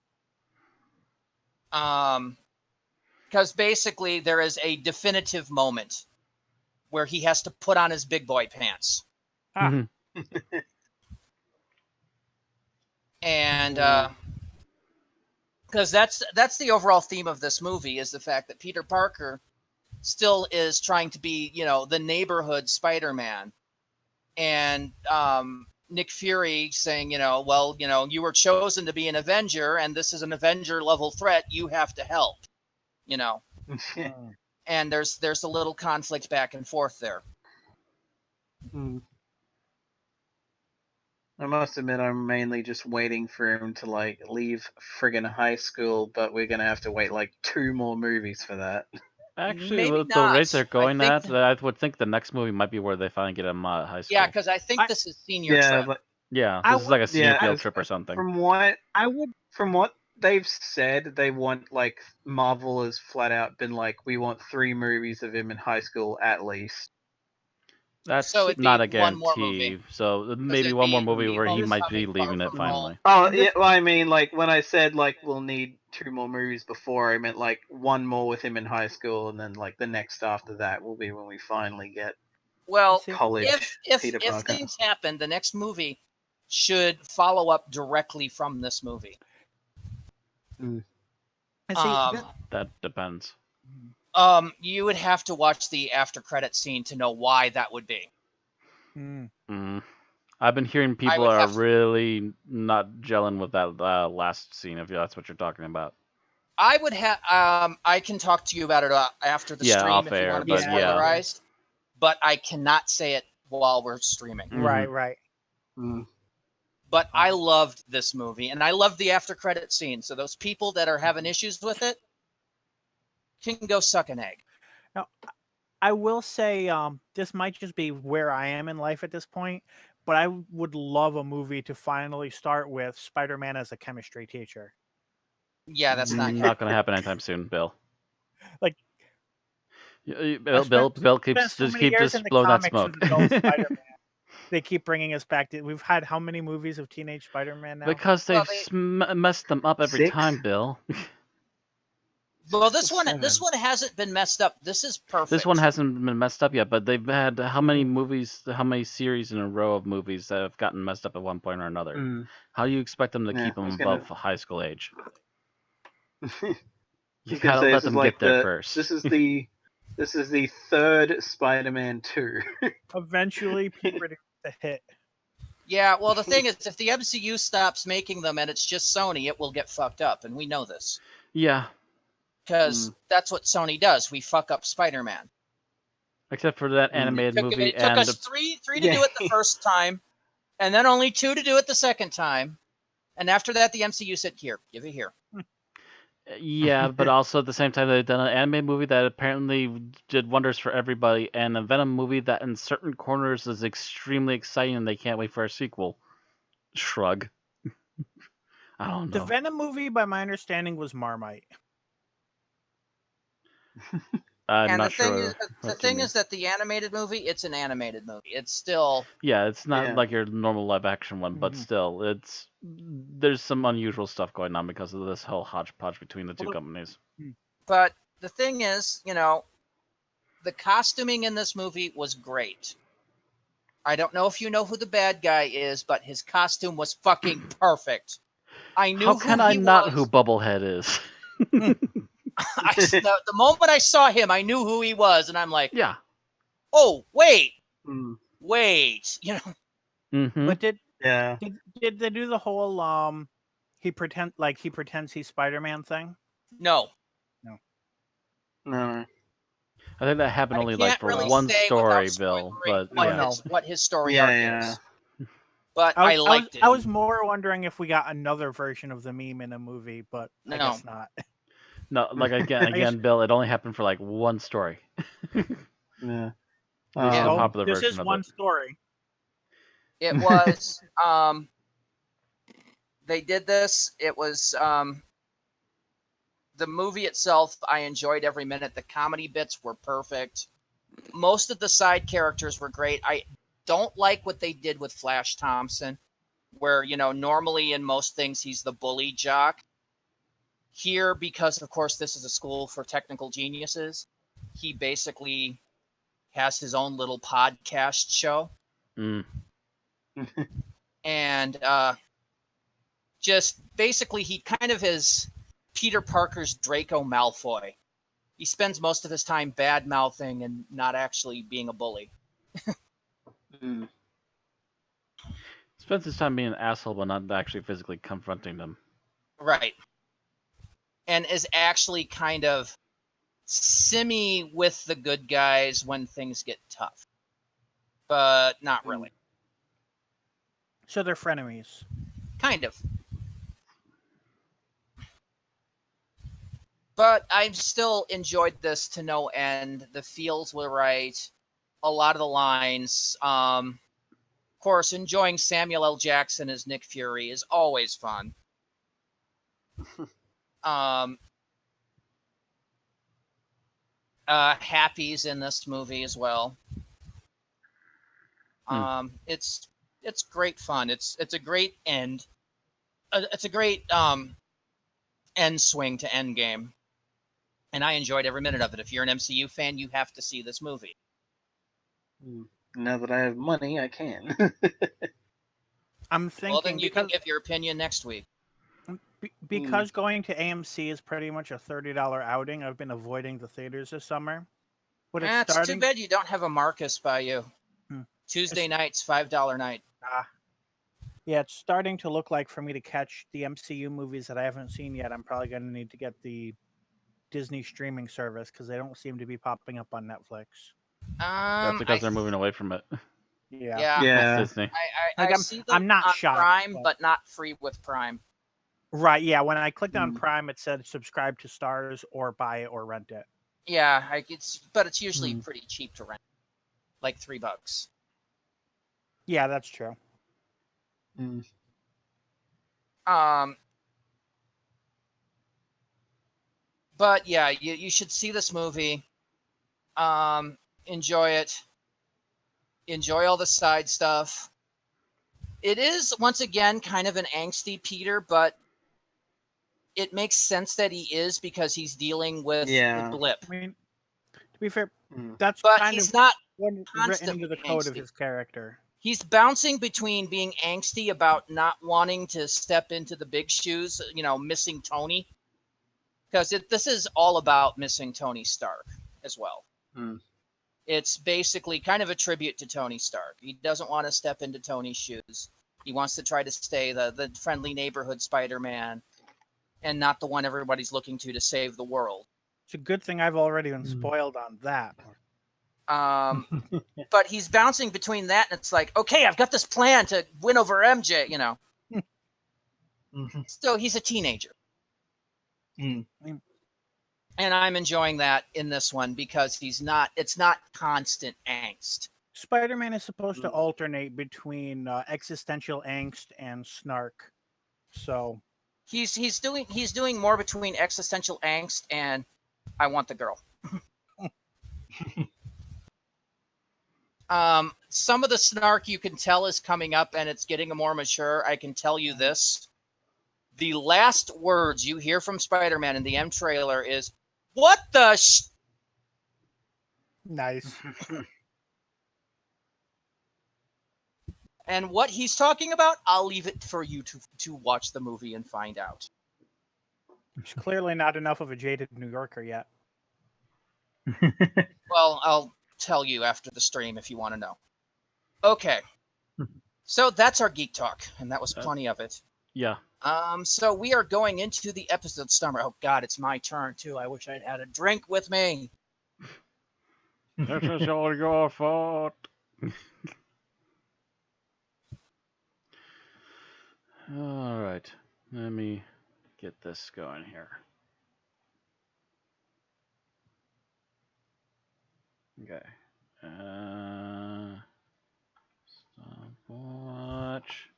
Because basically there is a definitive moment where he has to put on his big boy pants. Ah. And because that's the overall theme of this movie, is the fact that Peter Parker still is trying to be, the neighborhood Spider-Man. And Nick Fury saying, you were chosen to be an Avenger, and this is an Avenger level threat. You have to help, And there's a little conflict back and forth there. I must admit, I'm mainly just waiting for him to leave friggin' high school, but we're gonna have to wait 2 more movies for that. Actually, Maybe with the not. rate they're going I at, I would think the next movie might be where they finally get him out of high school. Yeah, because I think this is senior trip. But this is like a senior field trip or something. From what they've said, they want Marvel has flat out been we want 3 movies of him in high school at least. That's so not a guarantee. So maybe one more movie where he might be leaving it finally. Oh, yeah. Well, I mean, when I said we'll need 2 more movies before, I meant one more with him in high school, and then the next after that will be when we finally get college. If Peter Parker. things happen, the next movie should follow up directly from this movie. That depends. You would have to watch the after credit scene to know why that would be. I've been hearing people are really not gelling with that last scene, if that's what you're talking about. I would have. I can talk to you about it after the stream off if air, you want to be spoilerized. But I cannot say it while we're streaming. Right. But I loved this movie, and I loved the after credit scene. So those people that are having issues with it can go suck an egg. Now, I will say this might just be where I am in life at this point, but I would love a movie to finally start with Spider-Man as a chemistry teacher. Yeah, that's not going to happen anytime soon, Bill. Bill keeps blowing that smoke. They keep bringing us back to. We've had how many movies of Teenage Spider-Man now? Because they've messed them up every 6? time, Bill. Well, this one hasn't been messed up. This is perfect. This one hasn't been messed up yet, but they've had how many series in a row of movies that have gotten messed up at one point or another? How do you expect them to keep them above high school age? You gotta let them get there first. This is the 3rd Spider-Man 2. Eventually, puberty the hit. Yeah, well, the thing is, if the MCU stops making them and it's just Sony, it will get fucked up, and we know this. Yeah. Because that's what Sony does. We fuck up Spider-Man. Except for that animated movie. It took us three to do it the first time, and then only 2 to do it the second time. And after that, the MCU said, here, give it here. Yeah, but also at the same time, they've done an anime movie that apparently did wonders for everybody, and a Venom movie that in certain corners is extremely exciting, and they can't wait for a sequel. Shrug. I don't know. The Venom movie, by my understanding, was Marmite. I'm not sure. The thing is that the animated movie, it's an animated movie. It's still... Yeah, it's not like your normal live-action one, but still, there's some unusual stuff going on because of this whole hodgepodge between the two companies. But the thing is, the costuming in this movie was great. I don't know if you know who the bad guy is, but his costume was fucking perfect. I knew How can I not who Bubblehead is? The moment I saw him, I knew who he was, and I'm like, yeah. Oh, wait. Mm. Wait. But did Yeah. Did they do the whole he pretends he's Spider-Man thing? No, No. I think that happened I only like can't for really one say story, without Bill. spoiling But what, yeah, no. what his story Yeah, arc yeah. is. But I I liked it. was more wondering if we got another version of the meme in a movie, but I No. guess not. no, like guess- again, Bill. It only happened for like one story. Yeah. This is the Well, popular this version is of one it. story. It was they did this. It was the movie itself. I enjoyed every minute. The comedy bits were perfect. Most of the side characters were great. I don't like what they did with Flash Thompson, where, normally in most things he's the bully jock. Here, because of course this is a school for technical geniuses, he basically has his own little podcast show. Mm. And just basically he kind of is Peter Parker's Draco Malfoy. He spends most of his time bad mouthing and not actually being a bully. Mm. Spends his time being an asshole, but not actually physically confronting them. Right. And is actually kind of simmy with the good guys when things get tough. But not really. So they're frenemies. Kind of. But I still enjoyed this to no end. The feels were right. A lot of the lines. Of course, enjoying Samuel L. Jackson as Nick Fury is always fun. Happy's in this movie as well. It's great fun. It's a great end. It's a great end swing to Endgame, and I enjoyed every minute of it. If you're an MCU fan, you have to see this movie. Now that I have money, I can. I'm thinking Well, then you because can give your opinion next week. because going to AMC is pretty much a $30 outing. I've been avoiding the theaters this summer. But It's too bad you don't have a Marcus by you. Tuesday nights, $5 night. Yeah, it's starting to look like for me to catch the MCU movies that I haven't seen yet. I'm probably going to need to get the Disney streaming service because they don't seem to be popping up on Netflix. That's because they're moving away from it. Yeah. Yeah. Disney. I see them I'm not on shocked, Prime, but not free with Prime. Right, yeah. When I clicked on Prime, it said subscribe to Stars or buy it or rent it. Yeah, but it's usually pretty cheap to rent, like $3. Yeah, that's true. But yeah, you should see this movie. Enjoy it. Enjoy all the side stuff. It is, once again, kind of an angsty Peter, but it makes sense that he is because he's dealing with the blip. I mean, to be fair, that's But kind he's of not written constantly into the code of angsty. his character. He's bouncing between being angsty about not wanting to step into the big shoes, missing Tony. Because this is all about missing Tony Stark as well. It's basically kind of a tribute to Tony Stark. He doesn't want to step into Tony's shoes. He wants to try to stay the friendly neighborhood Spider-Man and not the one everybody's looking to save the world. It's a good thing I've already been spoiled on that. But he's bouncing between that and it's like, okay, I've got this plan to win over MJ, So he's a teenager. And I'm enjoying that in this one because it's not constant angst. Spider-Man is supposed to alternate between existential angst and snark. So he's doing more between existential angst and I want the girl. Some of the snark you can tell is coming up and it's getting more mature. I can tell you this. The last words you hear from Spider-Man in the M trailer is, "What the Nice. And what he's talking about, I'll leave it for you to watch the movie and find out. He's clearly not enough of a jaded New Yorker yet. Well, I'll tell you after the stream if you want to know. Okay. So that's our geek talk, and that was plenty of it. Yeah. So we are going into the episode summary. Oh God, it's my turn too. I wish I'd had a drink with me. This is all your fault. All right. Let me get this going here. Okay. Stopwatch.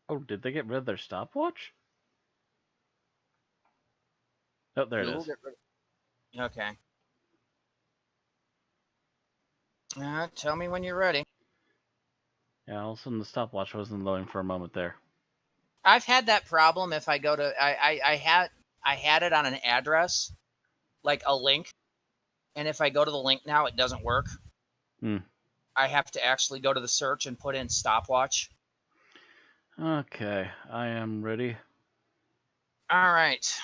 Oh, did they get rid of their stopwatch? Oh, there it is. Okay. Tell me when you're ready. Yeah, all of a sudden the stopwatch wasn't loading for a moment there. I've had that problem if I go to I had it on an address, like a link, and if I go to the link now, it doesn't work. I have to actually go to the search and put in stopwatch. Okay, I am ready. All right.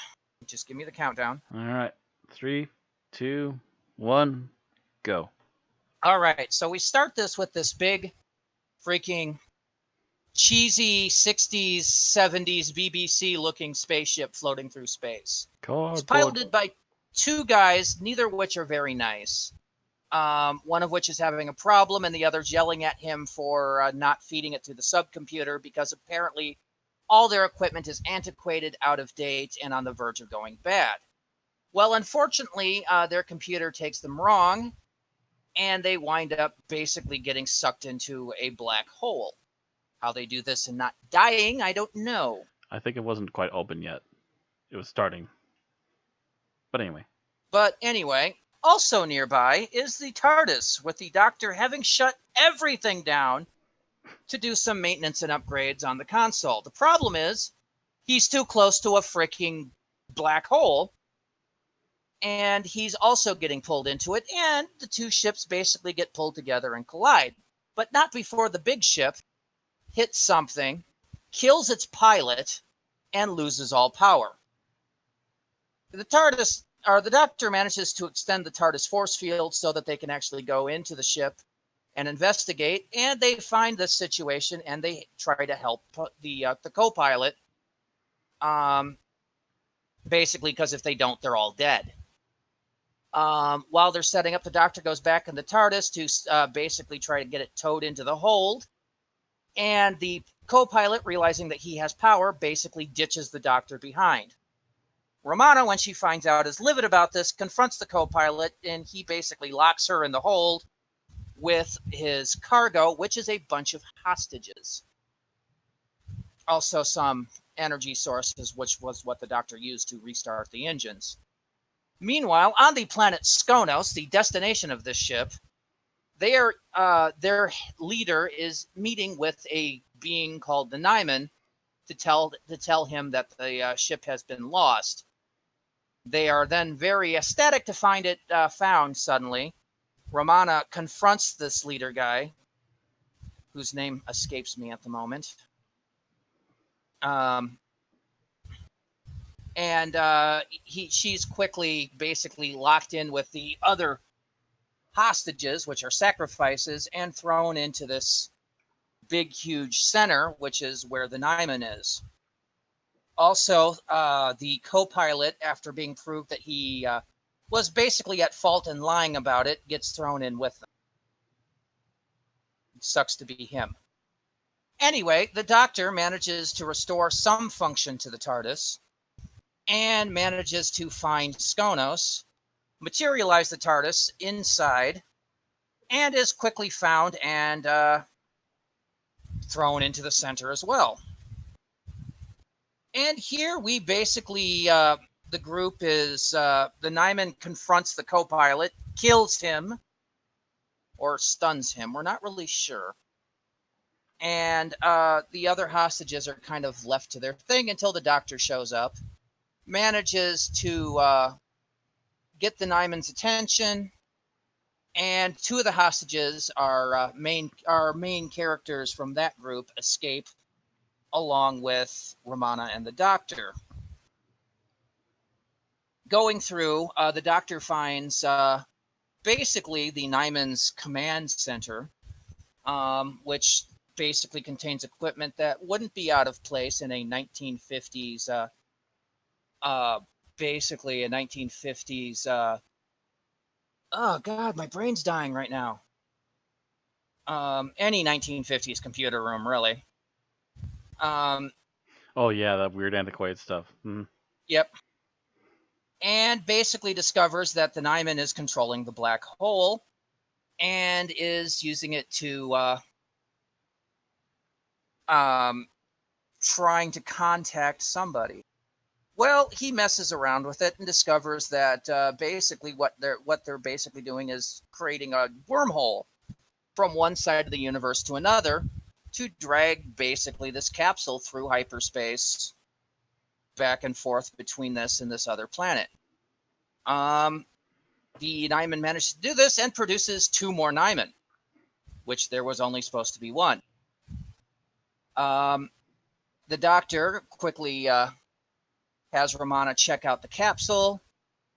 Just give me the countdown. All right. 3, 2, 1, go. All right. So we start this with this big freaking cheesy 60s, 70s BBC looking spaceship floating through space. It's piloted by two guys, neither of which are very nice. One of which is having a problem, and the other's yelling at him for not feeding it through the subcomputer because apparently all their equipment is antiquated, out of date, and on the verge of going bad. Well, unfortunately, their computer takes them wrong, and they wind up basically getting sucked into a black hole. How they do this and not dying, I don't know. I think it wasn't quite open yet. It was starting. But anyway. Also nearby is the TARDIS, with the Doctor having shut everything down to do some maintenance and upgrades on the console. The problem is, he's too close to a freaking black hole, and he's also getting pulled into it, and the two ships basically get pulled together and collide. But not before the big ship hits something, kills its pilot, and loses all power. The Doctor manages to extend the TARDIS force field so that they can actually go into the ship and investigate, and they find this situation and they try to help the co-pilot. Basically, because if they don't, they're all dead. While they're setting up, the Doctor goes back in the TARDIS to basically try to get it towed into the hold, and the co-pilot, realizing that he has power, basically ditches the Doctor behind. Romana, when she finds out, is livid about this, confronts the co-pilot, and he basically locks her in the hold with his cargo, which is a bunch of hostages. Also some energy sources, which was what the Doctor used to restart the engines. Meanwhile, on the planet Skonos, the destination of this ship, their leader is meeting with a being called the Nimon to tell him that the ship has been lost. They are then very ecstatic to find it found suddenly. Romana confronts this leader guy, whose name escapes me at the moment. She's quickly basically locked in with the other hostages, which are sacrifices, and thrown into this big, huge center, which is where the Nimon is. Also, the co-pilot, after being proved that he was basically at fault and lying about it, gets thrown in with them. It sucks to be him. Anyway, the Doctor manages to restore some function to the TARDIS and manages to find Skonos, materialize the TARDIS inside, and is quickly found and thrown into the center as well. And here we basically, the group is, the Nimon confronts the co-pilot, kills him, or stuns him. We're not really sure. And the other hostages are kind of left to their thing until the Doctor shows up, manages to get the Nimon's attention, and two of the hostages, our main characters from that group, escape along with Romana and the Doctor. going through, the Doctor finds basically the Nyman's command center, which basically contains equipment that wouldn't be out of place in a 1950s, uh, basically a 1950s. Oh God, my brain's dying right now. Any 1950s computer room, really. Um, Oh yeah, that weird antiquated stuff. yep. And basically discovers that the Nyman is controlling the black hole and is using it to trying to contact somebody. Well, he messes around with it and discovers that basically what they're basically doing is creating a wormhole from one side of the universe to another to drag basically this capsule through hyperspace back and forth between this and this other planet. The Nyman managed to do this and produces 2 more Nyman, which there was only supposed to be 1. The Doctor quickly has Romana check out the capsule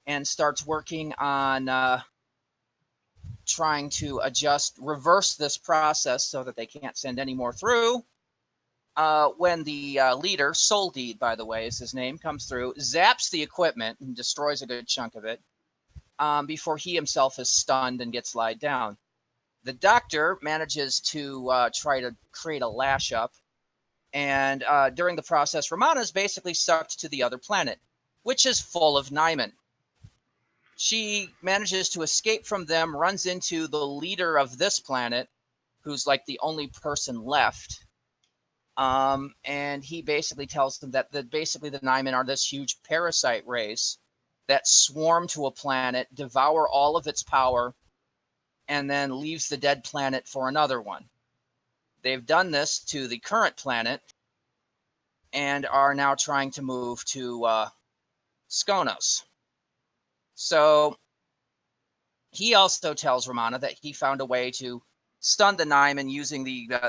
and starts working on trying to reverse this process so that they can't send any more through. When the leader, Soul Deed, by the way, is his name, comes through, zaps the equipment and destroys a good chunk of it before he himself is stunned and gets lied down. The Doctor manages to try to create a lash up, and during the process, Romana is basically sucked to the other planet, which is full of Nyman. She manages to escape from them, runs into the leader of this planet, who's like the only person left. And he basically tells them that basically the Nyman are this huge parasite race that swarm to a planet, devour all of its power, and then leaves the dead planet for another one. They've done this to the current planet and are now trying to move to Skonos. So he also tells Romana that he found a way to stun the Nyman using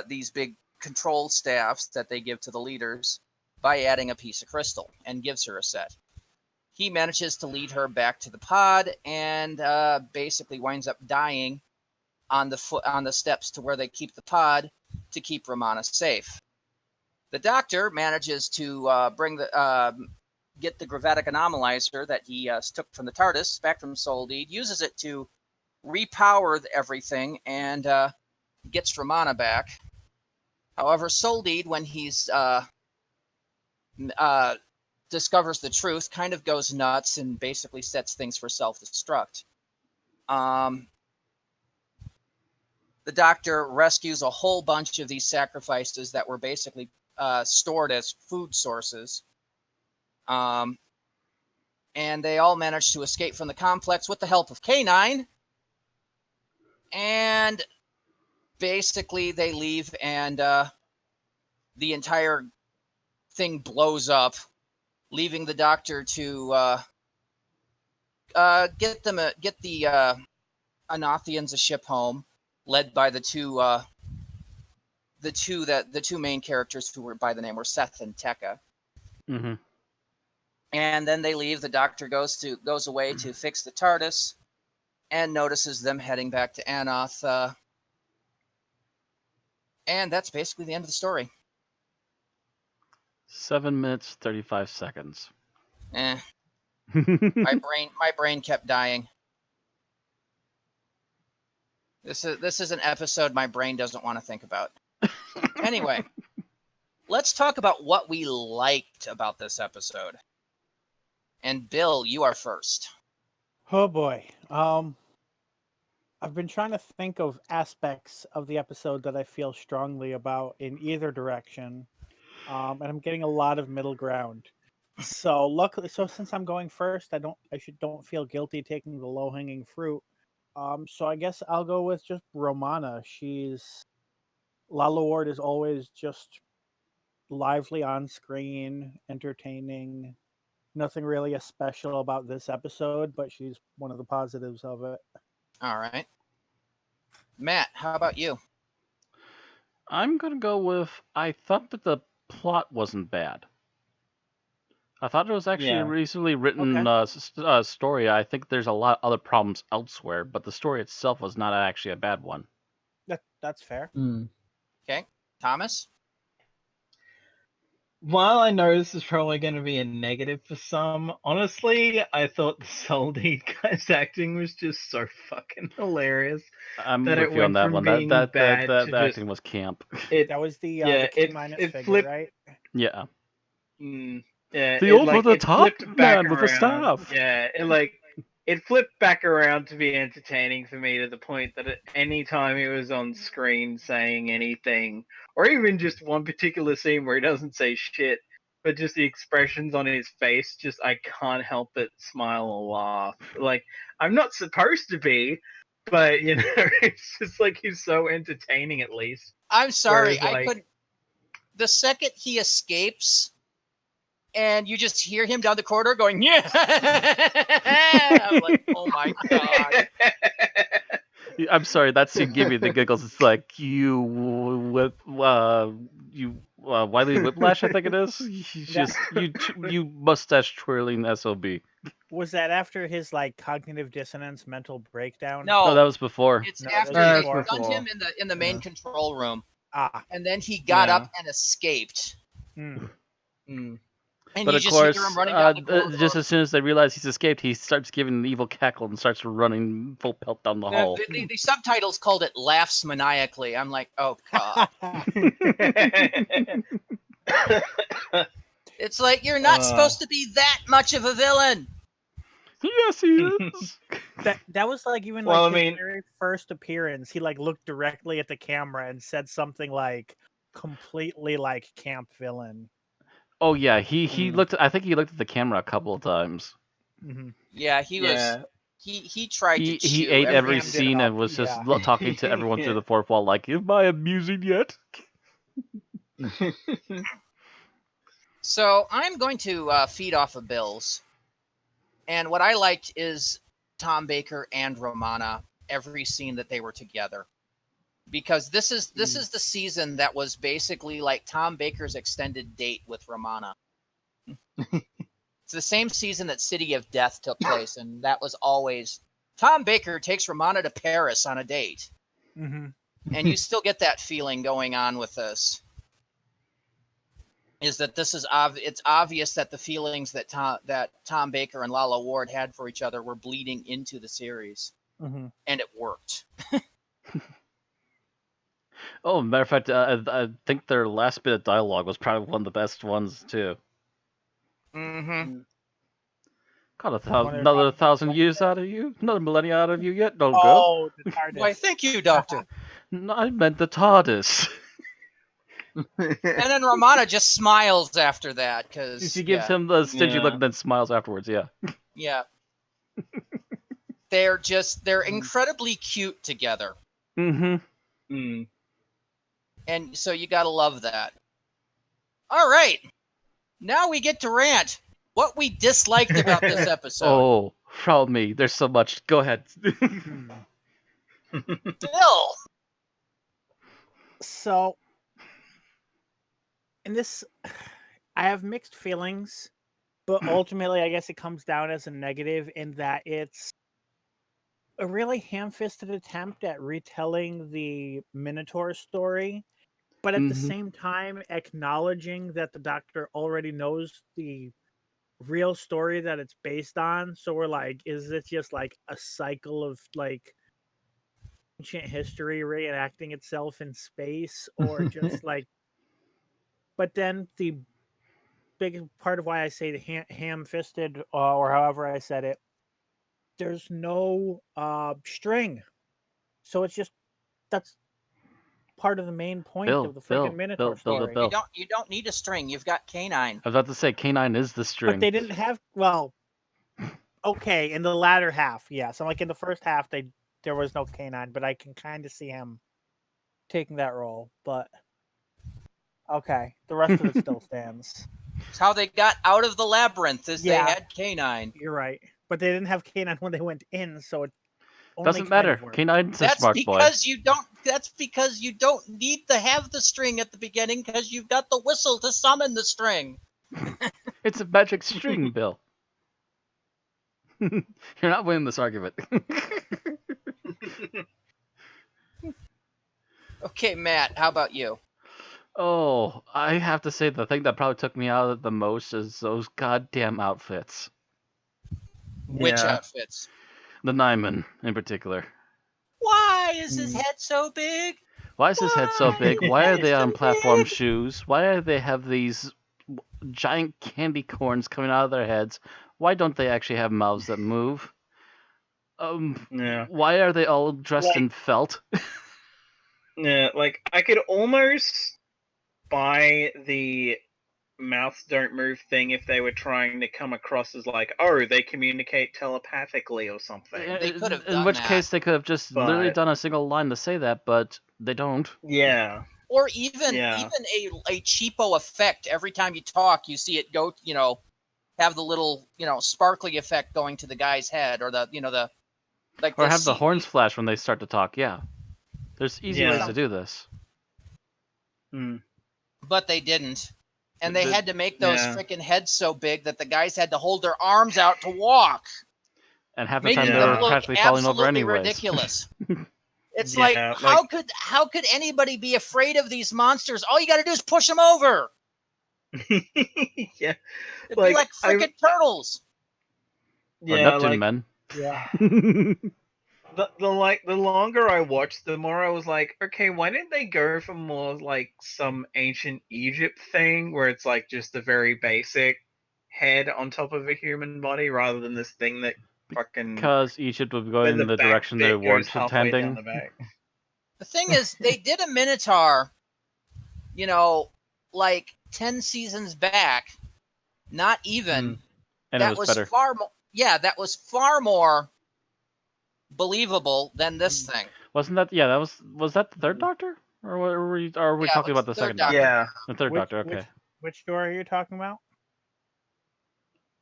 these big control staffs that they give to the leaders by adding a piece of crystal, and gives her a set. He manages to lead her back to the pod and basically winds up dying on the steps to where they keep the pod to keep Romana safe. The Doctor manages to get the gravitic anomalizer that he took from the TARDIS back from Soul Deed, uses it to repower everything, and gets Romana back. However, Soul Deed, when he's discovers the truth, kind of goes nuts and basically sets things for self-destruct. The Doctor rescues a whole bunch of these sacrifices that were basically stored as food sources. And they all manage to escape from the complex with the help of K9. And basically they leave, and the entire thing blows up, leaving the Doctor to get the Anothians a ship home, led by the two main characters who were by the name were Seth and Tekka. Mm-hmm. And then they leave. The Doctor goes away to fix the TARDIS, and notices them heading back to Anoth. And that's basically the end of the story. 7 minutes 35 seconds. My brain kept dying. This is an episode my brain doesn't want to think about. Anyway, let's talk about what we liked about this episode. And Bill, you are first. Oh boy. I've been trying to think of aspects of the episode that I feel strongly about in either direction. And I'm getting a lot of middle ground. So luckily, since I'm going first, don't feel guilty taking the low hanging fruit. So I guess I'll go with just Romana. Lala Ward is always just lively on screen, entertaining. Nothing really special about this episode, but she's one of the positives of it. All right. Matt, how about you? I'm going to go with, I thought that the plot wasn't bad. I thought it was actually a Yeah. recently written Okay. story. I think there's a lot of other problems elsewhere, but the story itself was not actually a bad one. That's fair. Okay, Thomas. While I know this is probably going to be a negative for some, honestly, I thought the Soldi guy's acting was just so fucking hilarious I'm that it with you on went that from one. That being that that bad that to the just acting was camp. That was the yeah, K minus it figure, flipped. right? Yeah. Yeah, The it over the it top flipped back man with a around. staff. Yeah, it flipped back around to be entertaining for me to the point that at any time he was on screen saying anything, or even just one particular scene where he doesn't say shit, but just the expressions on his face, just I can't help but smile or laugh. Like I'm not supposed to be, but you know, it's just like he's so entertaining at least. I'm sorry, Whereas I like couldn't. The second he escapes, and you just hear him down the corridor going, "Yeah," I'm like, "Oh my god!" I'm sorry, that scene gave me the giggles. It's like you with Wiley Whiplash, I think it is. He's just you mustache twirling sob. Was that after his like cognitive dissonance mental breakdown? No, that No, was before. it's No, that was after they before. stunned him in the main Yeah. control room, Ah. and then he got Yeah. up and escaped, Mm. Mm. and But you of just hear him course, running down the corridor. just as soon as they realize he's escaped, he starts giving an evil cackle and starts running full pelt down the hall. The subtitles called it "laughs maniacally." I'm like, "Oh god!" It's like you're not supposed to be that much of a villain. Yes, he is. That was like even Well, like I his mean- very first appearance. He like looked directly at the camera and said something like completely like camp villain. Oh yeah, he Mm. looked. I think he looked at the camera a couple of times. Mm-hmm. Yeah, he was. Yeah. He tried to He chew ate every Rammed it scene up, and was just yeah. talking to everyone through the fourth wall, like, "Am I amusing yet?" So I'm going to feed off of Bill's. And what I liked is Tom Baker and Romana, every scene that they were together. Because this is the season that was basically like Tom Baker's extended date with Romana. It's the same season that City of Death took place, and that was always Tom Baker takes Romana to Paris on a date. Mm-hmm. And you still get that feeling going on with this. Is that this is it's obvious that the feelings that Tom Baker and Lala Ward had for each other were bleeding into the series, Mm-hmm. and it worked. Oh, matter of fact, I think their last bit of dialogue was probably one of the best ones too. Mm-hmm. Got When they're another talking 1,000 years out of you, another millennia out of you yet. No good. Oh, the TARDIS. Why, thank you, Doctor. No, I meant the TARDIS. And then Romana just smiles after that because She gives him the stingy look Yeah. and then smiles afterwards. Yeah. yeah, they're incredibly cute together, Mm-hmm. Mm. and so you gotta love that. All right, now we get to rant. What we disliked about this episode. Oh, proud me. There's so much. Go ahead. Bill. So, in this, I have mixed feelings, but ultimately, I guess it comes down as a negative in that it's a really ham-fisted attempt at retelling the Minotaur story, but at the Mhm. same time acknowledging that the Doctor already knows the real story that it's based on. So we're like, is this just like a cycle of like ancient history reenacting itself in space, or just like? But then the big part of why I say the ham-fisted, or however I said it, there's no string, so it's just that's part of the main point of the freaking Minotaur story. Bill. You don't need a string. You've got Canine. I was about to say K9 is the string. But they didn't have okay, in the latter half, yes. I'm like in the first half there was no K9, but I can kind of see him taking that role. But okay, the rest of it still stands. It's how they got out of the labyrinth is Yeah. they had Canine. You're right, but they didn't have K9 when they went in, so it only Doesn't kind matter. of worked. K9's a That's smart boy. because you don't. That's because you don't need to have the string at the beginning because you've got the whistle to summon the string. It's a magic string, Bill. You're not winning this argument. Okay, Matt, how about you? Oh, I have to say the thing that probably took me out of it the most is those goddamn outfits. Which Yeah. outfits? The Nimon, in particular. Why is his head so big? Why is his head so big? Why are they on so platform big? shoes? Why do they have these giant candy corns coming out of their heads? Why don't they actually have mouths that move? Yeah. Why are they all dressed in felt? Yeah, like I could almost buy the mouths don't move thing if they were trying to come across as like, oh, they communicate telepathically or something. They could have In done which that. case they could have just literally But done a single line to say that, but they don't. yeah, Or even Yeah. a cheapo effect. Every time you talk, you see it go, have the little, sparkly effect going to the guy's head, or the like. Or have the horns flash when they start to talk, yeah. There's easy ways Yeah. to do this. But they didn't. And they The- had to make those yeah. freaking heads so big that the guys had to hold their arms out to walk, And half the making time Yeah. they them were look practically falling over absolutely anyways. ridiculous. It's Yeah, like, like- how could anybody be afraid of these monsters? All you got to do is push them over. yeah, It'd Like, be like freaking turtles. Or yeah, Neptune like men. Yeah. the longer I watched, the more I was like, okay, why didn't they go for more like some ancient Egypt thing where it's like just a very basic head on top of a human body rather than this thing that fucking Because Egypt would be where going the in the back direction they bit goes weren't halfway down intending. the back. The thing is, they did a Minotaur, like 10 seasons back. Not even. And it was better. far more. Yeah, that was far more believable than this thing. Wasn't that? Yeah, was that the third Doctor? Or are we Yeah, talking it was about the the second third Doctor? Yeah, The third Doctor, okay. Which story are you talking about?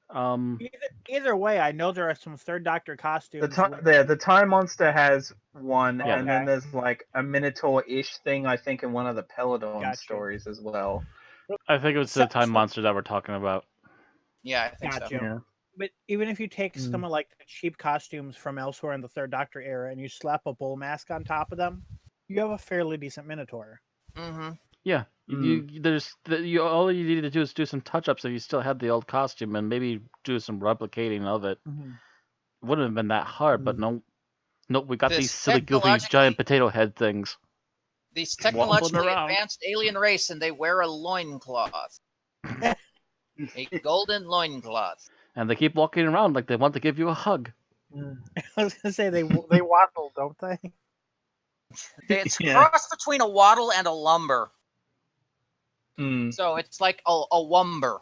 Um, Either way, I know there are some Third Doctor the costumes. the Time Monster has one, Yeah. and then there's like a Minotaur-ish thing I think in one of the Peladon Gotcha. stories as well. I think it was the Time So- Monster that we're talking about. Yeah, I think Gotcha. so. Yeah. But even if you take Mm. some of like the cheap costumes from elsewhere in the Third Doctor era and you slap a bull mask on top of them, you have a fairly decent Minotaur. Mm-hmm. Yeah, all you need to do is do some touch-ups if you still had the old costume and maybe do some replicating of it. Wouldn't have been that hard, but no, we got This these silly, goofy, technologically- giant potato head things. These Wobbling technologically around. advanced alien race, and they wear a loincloth. A golden loincloth. And they keep walking around like they want to give you a hug. I was gonna say they waddle, don't they? It's a Yeah. cross between a waddle and a lumber. Mm. So it's like a wumber.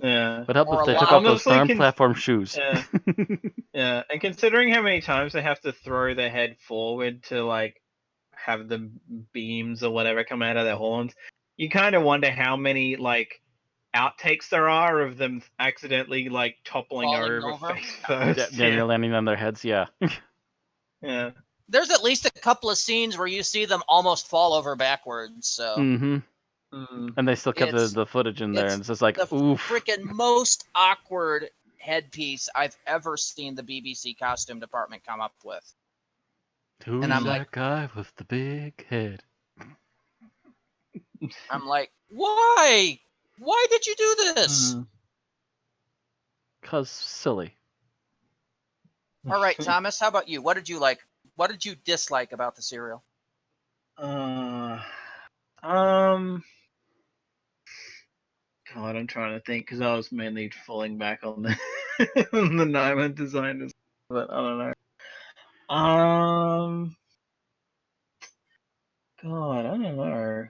Yeah. But help Or if they a took lot. off those Honestly, darn platform shoes. Yeah. Yeah, and considering how many times they have to throw their head forward to like have the beams or whatever come out of their horns, you kind of wonder how many like outtakes there are of them accidentally like toppling Falling over over? face first. Yeah, they're landing on their heads, yeah. Yeah. There's at least a couple of scenes where you see them almost fall over backwards. So Mm-hmm. Mm. And they still kept It's- the footage in there, it's and it's just like, the oof. freaking most awkward headpiece I've ever seen the BBC costume department come up with. Who's and I'm that like- guy with the big head? I'm like, why? Why did you do this? Mm. 'Cause silly. All right, Thomas, how about you? What did you like? What did you dislike about the serial? God, I'm trying to think because I was mainly falling back on the on the Nimon designers, but I don't know. God, I don't know.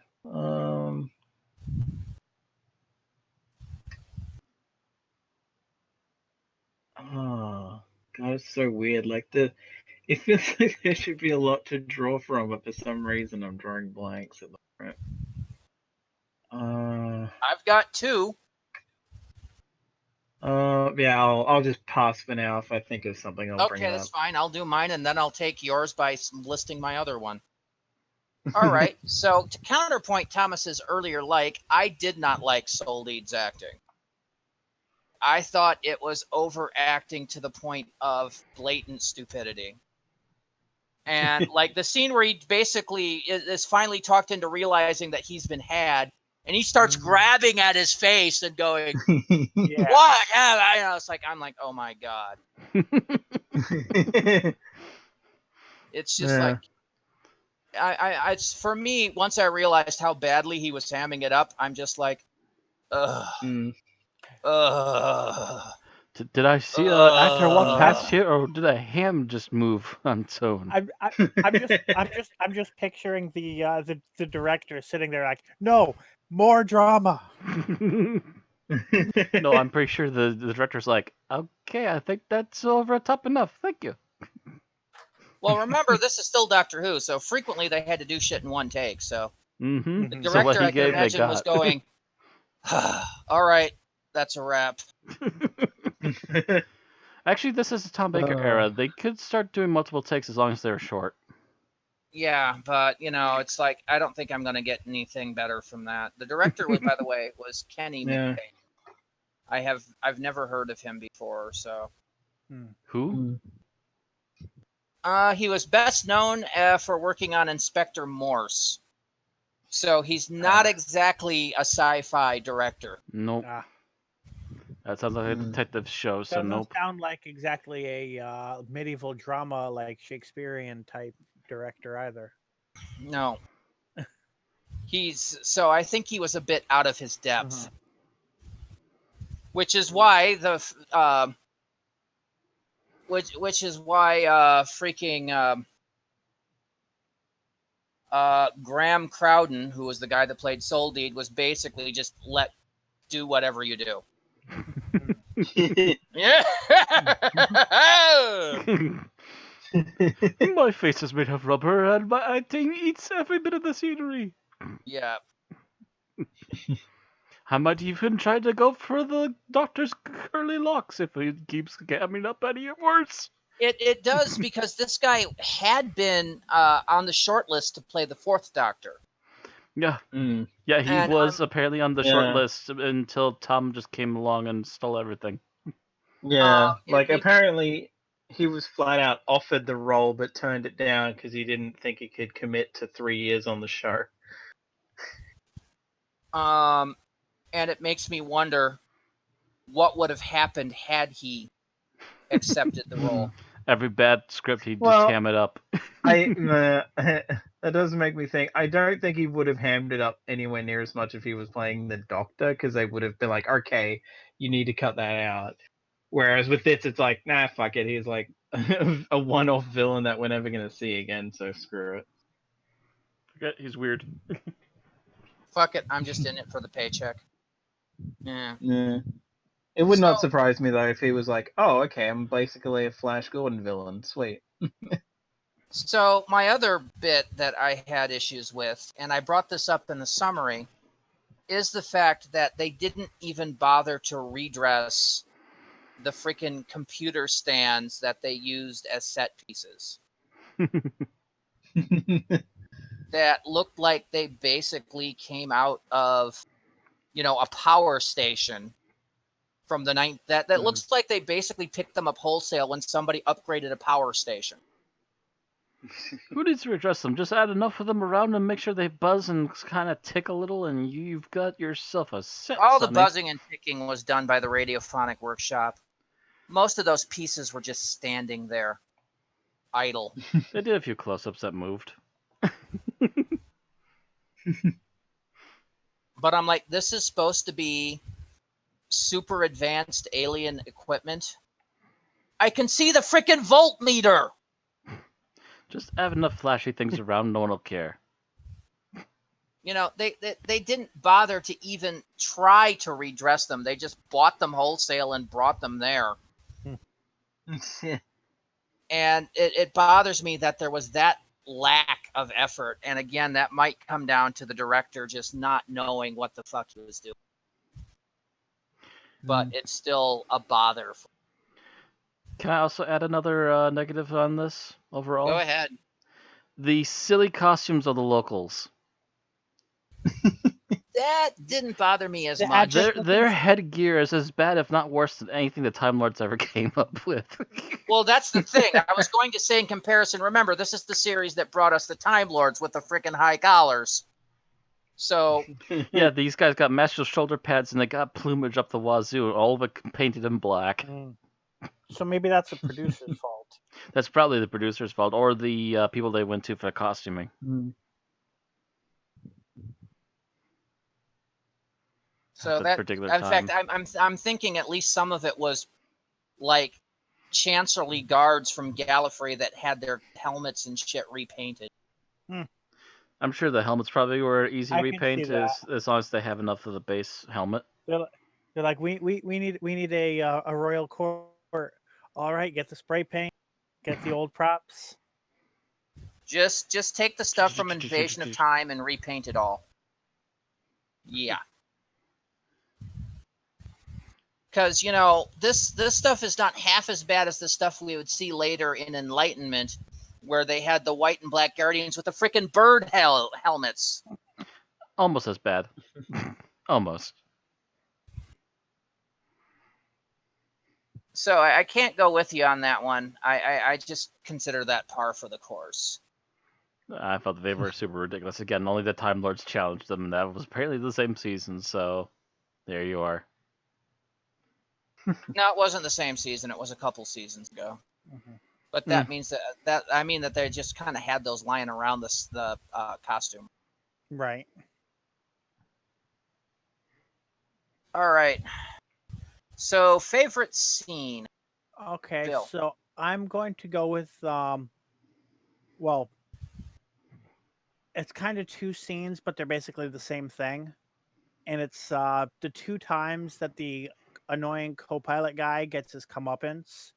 Oh, God, it's so weird. Like it feels like there should be a lot to draw from, but for some reason I'm drawing blanks at the moment. I've got two. Yeah, I'll just pass for now. If I think of something, I'll bring Okay, it that's up. fine. I'll do mine, and then I'll take yours by listing my other one. All right. So to counterpoint Thomas's earlier like, I did not like Soul Lead's acting. I thought it was overacting to the point of blatant stupidity. And like the scene where he basically is finally talked into realizing that he's been had, and he starts grabbing at his face and going, Yeah. "What?" I'm like, oh my god. It's just like, it's for me. Once I realized how badly he was hamming it up, I'm just like, ugh. Did I see an actor walk past here, or did a ham just move on its own? I'm just picturing the director sitting there like, no, more drama. No, I'm pretty sure the director's like, okay, I think that's over top enough. Thank you. Well, remember, this is still Doctor Who, so frequently they had to do shit in one take. So Mm-hmm. the So what director, he I can gave, they imagine, was got. going, all right, that's a wrap. Actually, this is the Tom Baker era. They could start doing multiple takes as long as they're short. Yeah, but it's like, I don't think I'm going to get anything better from that. The director, by the way, was Kenny McKay. I've never heard of him before, so. Who? He was best known for working on Inspector Morse. So he's not exactly a sci-fi director. Nope. That sounds like a detective show, so Doesn't nope. sound like exactly a medieval drama like Shakespearean type director either. No. So I think he was a bit out of his depth. Which is why freaking Graham Crowden, who was the guy that played Soul Deed, was basically just do whatever you do. Yeah. My face is made of rubber, and my acting eats every bit of the scenery. Yeah. I might even try to go for the doctor's curly locks if he keeps coming up any worse. It does, because this guy had been on the short list to play the Fourth Doctor. Yeah. Yeah, he was apparently on the short list until Tom just came along and stole everything. Yeah, apparently he was flat out offered the role but turned it down because he didn't think he could commit to 3 years on the show. And it makes me wonder what would have happened had he accepted the role. Every bad script, he'd just ham it up. That does make me think. I don't think he would have hammed it up anywhere near as much if he was playing the Doctor, because they would have been like, okay, you need to cut that out. Whereas with this, it's like, nah, fuck it. He's like a one-off villain that we're never going to see again, so screw it. Forget he's weird. Fuck it, I'm just in it for the paycheck. Yeah. It would not surprise me, though, if he was like, oh, okay, I'm basically a Flash Gordon villain. Sweet. So my other bit that I had issues with, and I brought this up in the summary, is the fact that they didn't even bother to redress the freaking computer stands that they used as set pieces. That looked like they basically came out of, a power station from the night. That looks like they basically picked them up wholesale when somebody upgraded a power station. Who needs to address them? Just add enough of them around and make sure they buzz and kind of tick a little, and you've got yourself a set. All the buzzing and ticking was done by the Radiophonic Workshop. Most of those pieces were just standing there, idle. They did a few close-ups that moved. But I'm like, this is supposed to be super advanced alien equipment. I can see the freaking voltmeter. Just have enough flashy things around, no one will care. They didn't bother to even try to redress them. They just bought them wholesale and brought them there. And it bothers me that there was that lack of effort. And again, that might come down to the director just not knowing what the fuck he was doing. But it's still a bother. Can I also add another negative on this overall? Go ahead. The silly costumes of the locals. That didn't bother me as The much. Their headgear is as bad, if not worse, than anything the Time Lords ever came up with. Well, that's the thing. I was going to say in comparison, remember, this is the series that brought us the Time Lords with the freaking high collars. So, Yeah, these guys got massive shoulder pads and they got plumage up the wazoo, all of it painted in black. So maybe that's the producer's fault. That's probably the producer's fault, or the people they went to for costuming. so At that, particular in time. fact, I'm thinking at least some of it was like Chancellery guards from Gallifrey that had their helmets and shit repainted. I'm sure the helmets probably were easy I can see repaint that. as long as they have enough of the base helmet. They're like, we need a royal court. All right, get the spray paint, get the old props. Just take the stuff from Invasion of Time and repaint it all. Yeah. Because, this stuff is not half as bad as the stuff we would see later in Enlightenment, where they had the white and black Guardians with the freaking bird helmets. Almost as bad. Almost. So I can't go with you on that one. I just consider that par for the course. I thought they were super ridiculous. Again, only the Time Lords challenged them, and that was apparently the same season, so there you are. No, it wasn't the same season. It was a couple seasons ago. But that means that they just kind of had those lying around the costume. Right. All right. So, favorite scene. Okay, Bill. so I'm going to go with well, it's kind of two scenes, but they're basically the same thing. And it's the two times that the annoying co-pilot guy gets his comeuppance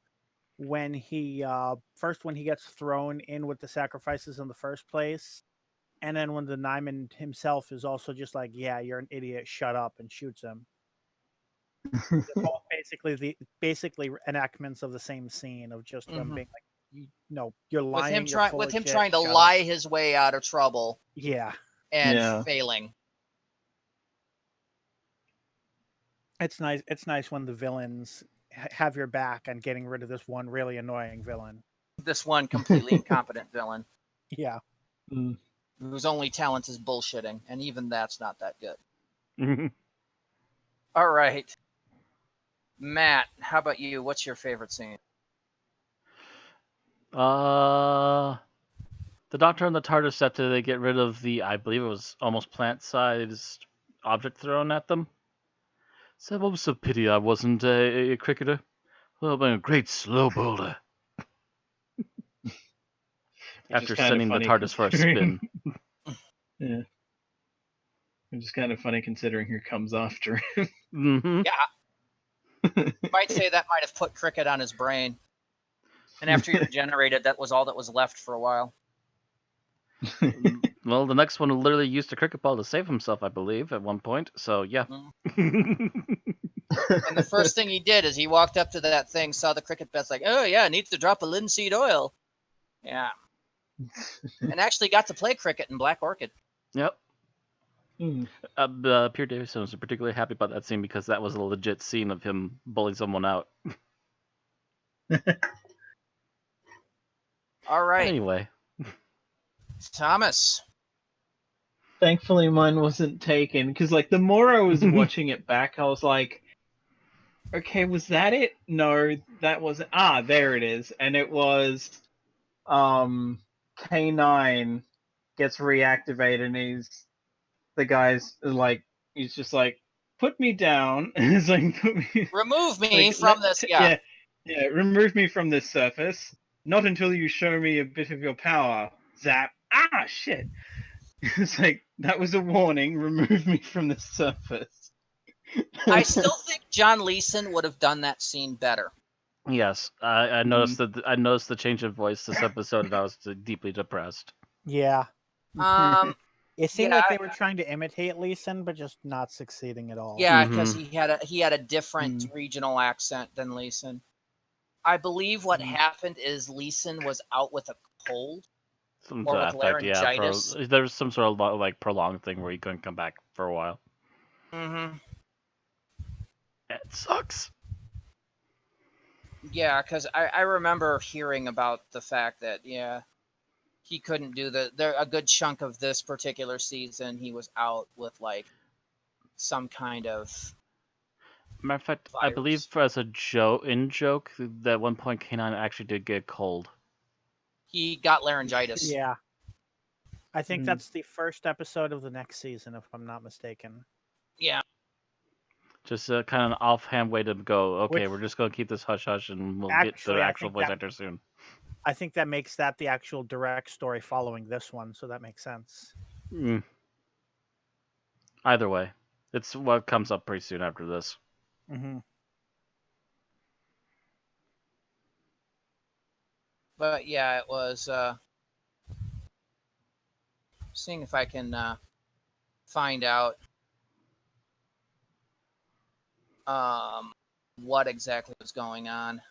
when he when he gets thrown in with the sacrifices in the first place, and then when the Nimon himself is also just like, yeah, you're an idiot, shut up, and shoots him. They're both basically enactments of the same scene of just them being like, you're lying. With him trying to lie his way out of trouble. Yeah. And failing. It's nice. It's nice when the villains have your back on getting rid of this one really annoying villain. This one completely incompetent villain. Yeah. Whose only talent is bullshitting, and even that's not that good. All right. Matt, how about you? What's your favorite scene? The Doctor and the TARDIS after they get rid of the, I believe it was almost plant-sized object thrown at them. Said, "What was a pity I wasn't a cricketer? Well, I'm a great slow bowler." After sending the TARDIS for a spin. Yeah. It's just kind of funny considering who comes after him. Yeah. You might say that might have put cricket on his brain. And after he regenerated, that was all that was left for a while. Well, the next one literally used a cricket ball to save himself, I believe, at one point. So, yeah. And the first thing he did is he walked up to that thing, saw the cricket bats, like, oh, yeah, needs to drop a linseed oil. Yeah. And actually got to play cricket in Black Orchid. Yep. Pierre Davison was particularly happy about that scene because that was a legit scene of him bullying someone out. All right. Anyway. Thomas. Thankfully, mine wasn't taken, because, the more I was watching it back, I was like, okay, was that it? No, that wasn't. Ah, there it is. And it was, K9 gets reactivated, and the guy's he's just like, put me down. It's like, remove me from this. Yeah, remove me from this surface. Not until you show me a bit of your power. Zap. Ah, shit. It's like, that was a warning. Remove me from the surface. I still think John Leeson would have done that scene better. Yes, I noticed that. I noticed the change of voice this episode, and I was deeply depressed. Yeah. It seemed like they were trying to imitate Leeson, but just not succeeding at all. Yeah, because he had a different regional accent than Leeson. I believe what happened is Leeson was out with a cold. Or with laryngitis. There was some sort of prolonged thing where he couldn't come back for a while. Mm-hmm. It sucks. Yeah, because I remember hearing about the fact that he couldn't do a good chunk of this particular season. He was out with like some kind of Matter of fact, I believe virus. as a joke, that at one point K9 actually did get cold. He got laryngitis. Yeah. I think Mm. that's the first episode of the next season, if I'm not mistaken. Yeah. Just a kind of an offhand way to go, okay, Which- we're just going to keep this hush-hush and we'll get the Actually, I actual think voice that actor soon. I think that makes that the actual direct story following this one, so that makes sense. Mm. Either way, it's what comes up pretty soon after this. Mm-hmm. But yeah, it was seeing if I can find out what exactly was going on.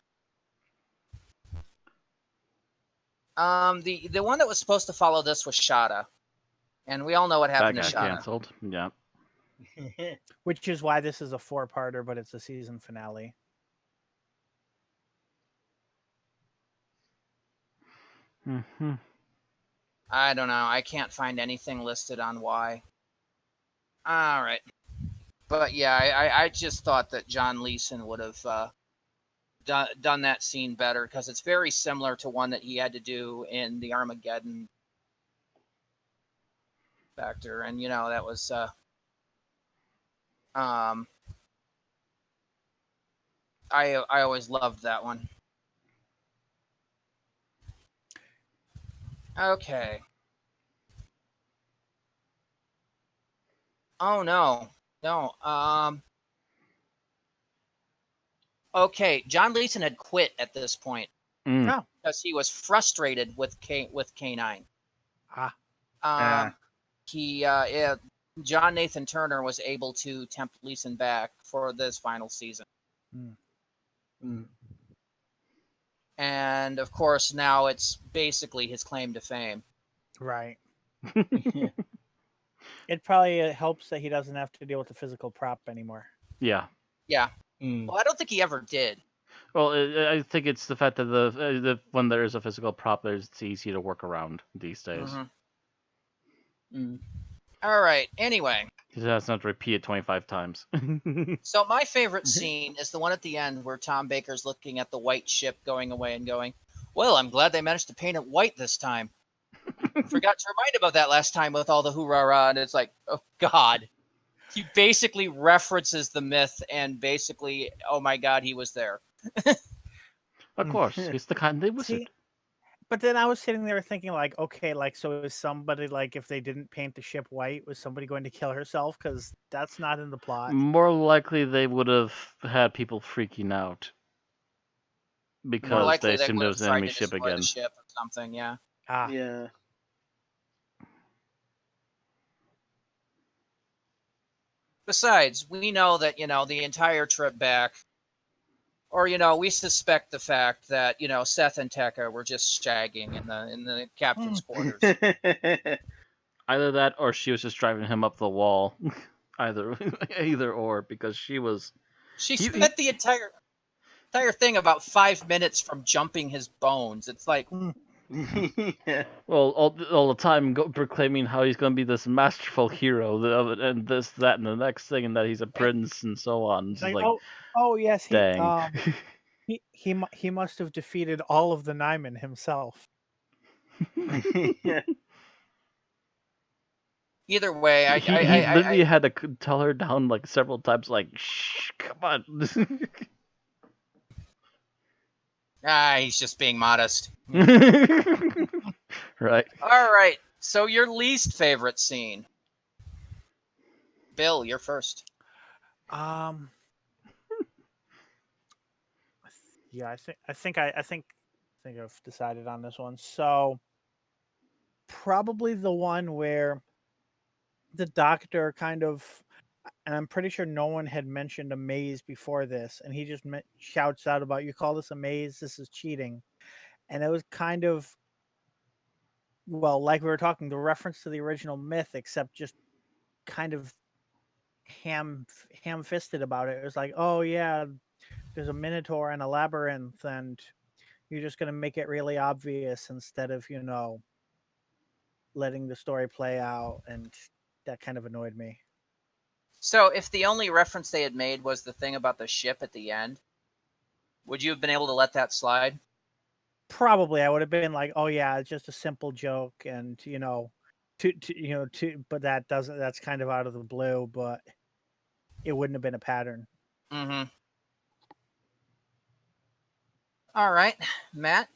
The one that was supposed to follow this was Shada, and we all know what That happened got to Shada. canceled. Yeah. Which is why this is a 4-parter, but it's a season finale. Mm-hmm. I don't know. I can't find anything listed on why. All right, but yeah, I just thought that John Leeson would have done that scene better because it's very similar to one that he had to do in the Armageddon Factor, and that was um I always loved that one. Okay. Oh no. No. Okay, John Leeson had quit at this point Mm. Oh. because he was frustrated with K9. Ah. He John Nathan Turner was able to tempt Leeson back for this final season. Mm. And of course now it's basically his claim to fame. Right. Yeah. It probably helps that he doesn't have to deal with the physical prop anymore. Yeah. Yeah. Mm. Well, I don't think he ever did. Well, I think it's the fact that when there is a physical prop, it's easy to work around these days. Mm-hmm. Mm. All right. Anyway, Because it has not to repeat it 25 times. so my favorite scene is the one at the end where Tom Baker's looking at the white ship going away and going, "Well, I'm glad they managed to paint it white this time. Forgot to remind him of that last time with all the hoorah," and it's like, oh God. He basically references the myth and basically, oh my God, he was there. Of course, he's the kind of wizard. See, but then I was sitting there thinking, like, okay, like, so is somebody, like, if they didn't paint the ship white, was somebody going to kill herself? Because that's not in the plot. More likely, they would have had people freaking out More because they likely they assumed would it have was an tried enemy to ship destroy again. the ship or something, yeah. Ah, Yeah. Besides, we know that, the entire trip back, or, we suspect the fact that, Seth and Tekka were just shagging in the captain's quarters. Either that, or she was just driving him up the wall. either or, because she was. She spent the entire thing about 5 minutes from jumping his bones. It's like, Yeah. Well, all the time proclaiming how he's going to be this masterful hero, and this, that, and the next thing, and that he's a prince, and so on. It's like, like, oh yes, dang. he must have defeated all of the Nimon himself. Yeah. either way, he literally had to tell her down like several times, like, shh, come on. he's just being modest. Right. All right. So your least favorite scene, Bill, you're first. Yeah, I think I've decided on this one. So probably the one where the doctor kind of, and I'm pretty sure no one had mentioned a maze before this, and he just shouts out about, "You call this a maze? This is cheating." And it was kind of, well, like we were talking, the reference to the original myth, except just kind of ham-fisted about it. It was like, oh yeah, there's a minotaur and a labyrinth, and you're just gonna make it really obvious instead of letting the story play out, and that kind of annoyed me. So if the only reference they had made was the thing about the ship at the end, would you have been able to let that slide? Probably I would have been like, oh yeah, it's just a simple joke, and but that's kind of out of the blue, but it wouldn't have been a pattern. Mm-hmm. All right, Matt.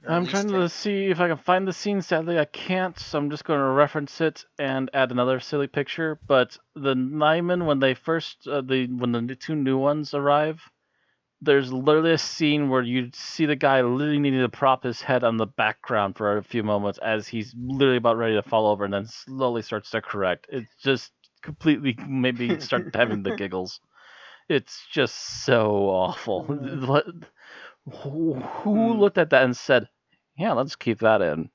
I'm trying to see if I can find the scene. Sadly, I can't, so I'm just going to reference it and add another silly picture. But the Nimon, when they first, when the two new ones arrive, there's literally a scene where you see the guy literally needing to prop his head on the background for a few moments as he's literally about ready to fall over, and then slowly starts to correct. It just completely made me start having the giggles. It's just so awful. Who looked at that and said, yeah, let's keep that in?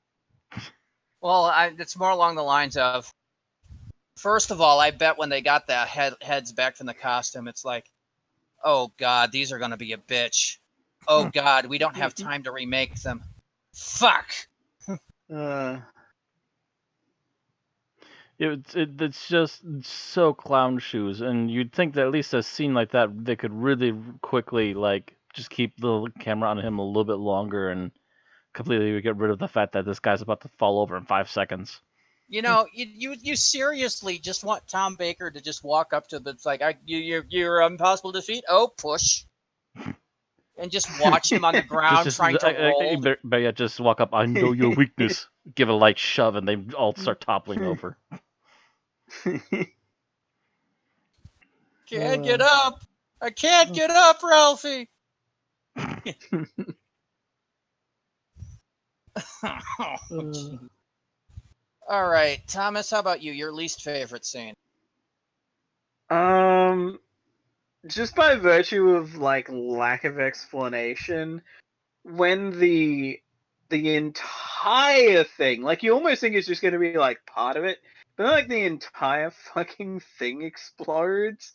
Well, it's more along the lines of, first of all, I bet when they got the heads back from the costume, it's like, oh God, these are going to be a bitch. Oh God, we don't have time to remake them. Fuck. It's just so clown shoes, and you'd think that at least a scene like that, they could really quickly just keep the camera on him a little bit longer and completely get rid of the fact that this guy's about to fall over in 5 seconds. You seriously just want Tom Baker to just walk up to the, it's like, you're impossible to defeat. Oh, push. And just watch him on the ground trying to roll. But yeah, just walk up. I know your weakness. Give it a light shove, and they all start toppling over. Can't get up. I can't get up, Ralphie. All right, Thomas, how about you? Your least favorite scene? Just by virtue of lack of explanation, when the entire thing, you almost think it's just going to be part of it, but then the entire fucking thing explodes,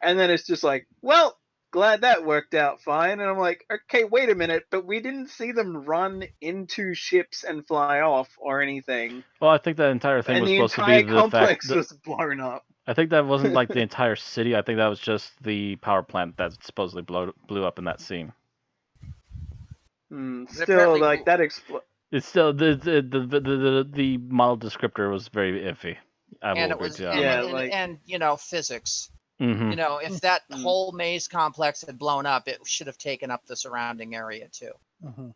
and then it's just like, well, glad that worked out fine. And I'm like, okay, wait a minute, but we didn't see them run into ships and fly off or anything. Well, I think that entire thing was supposed to be the complex fact was blown up. I think that wasn't the entire city. I think that was just the power plant that supposedly blew up in that scene. Still, that It's still the model descriptor was very iffy. Physics. Mm-hmm. If that whole maze complex had blown up, it should have taken up the surrounding area too. Mm-hmm.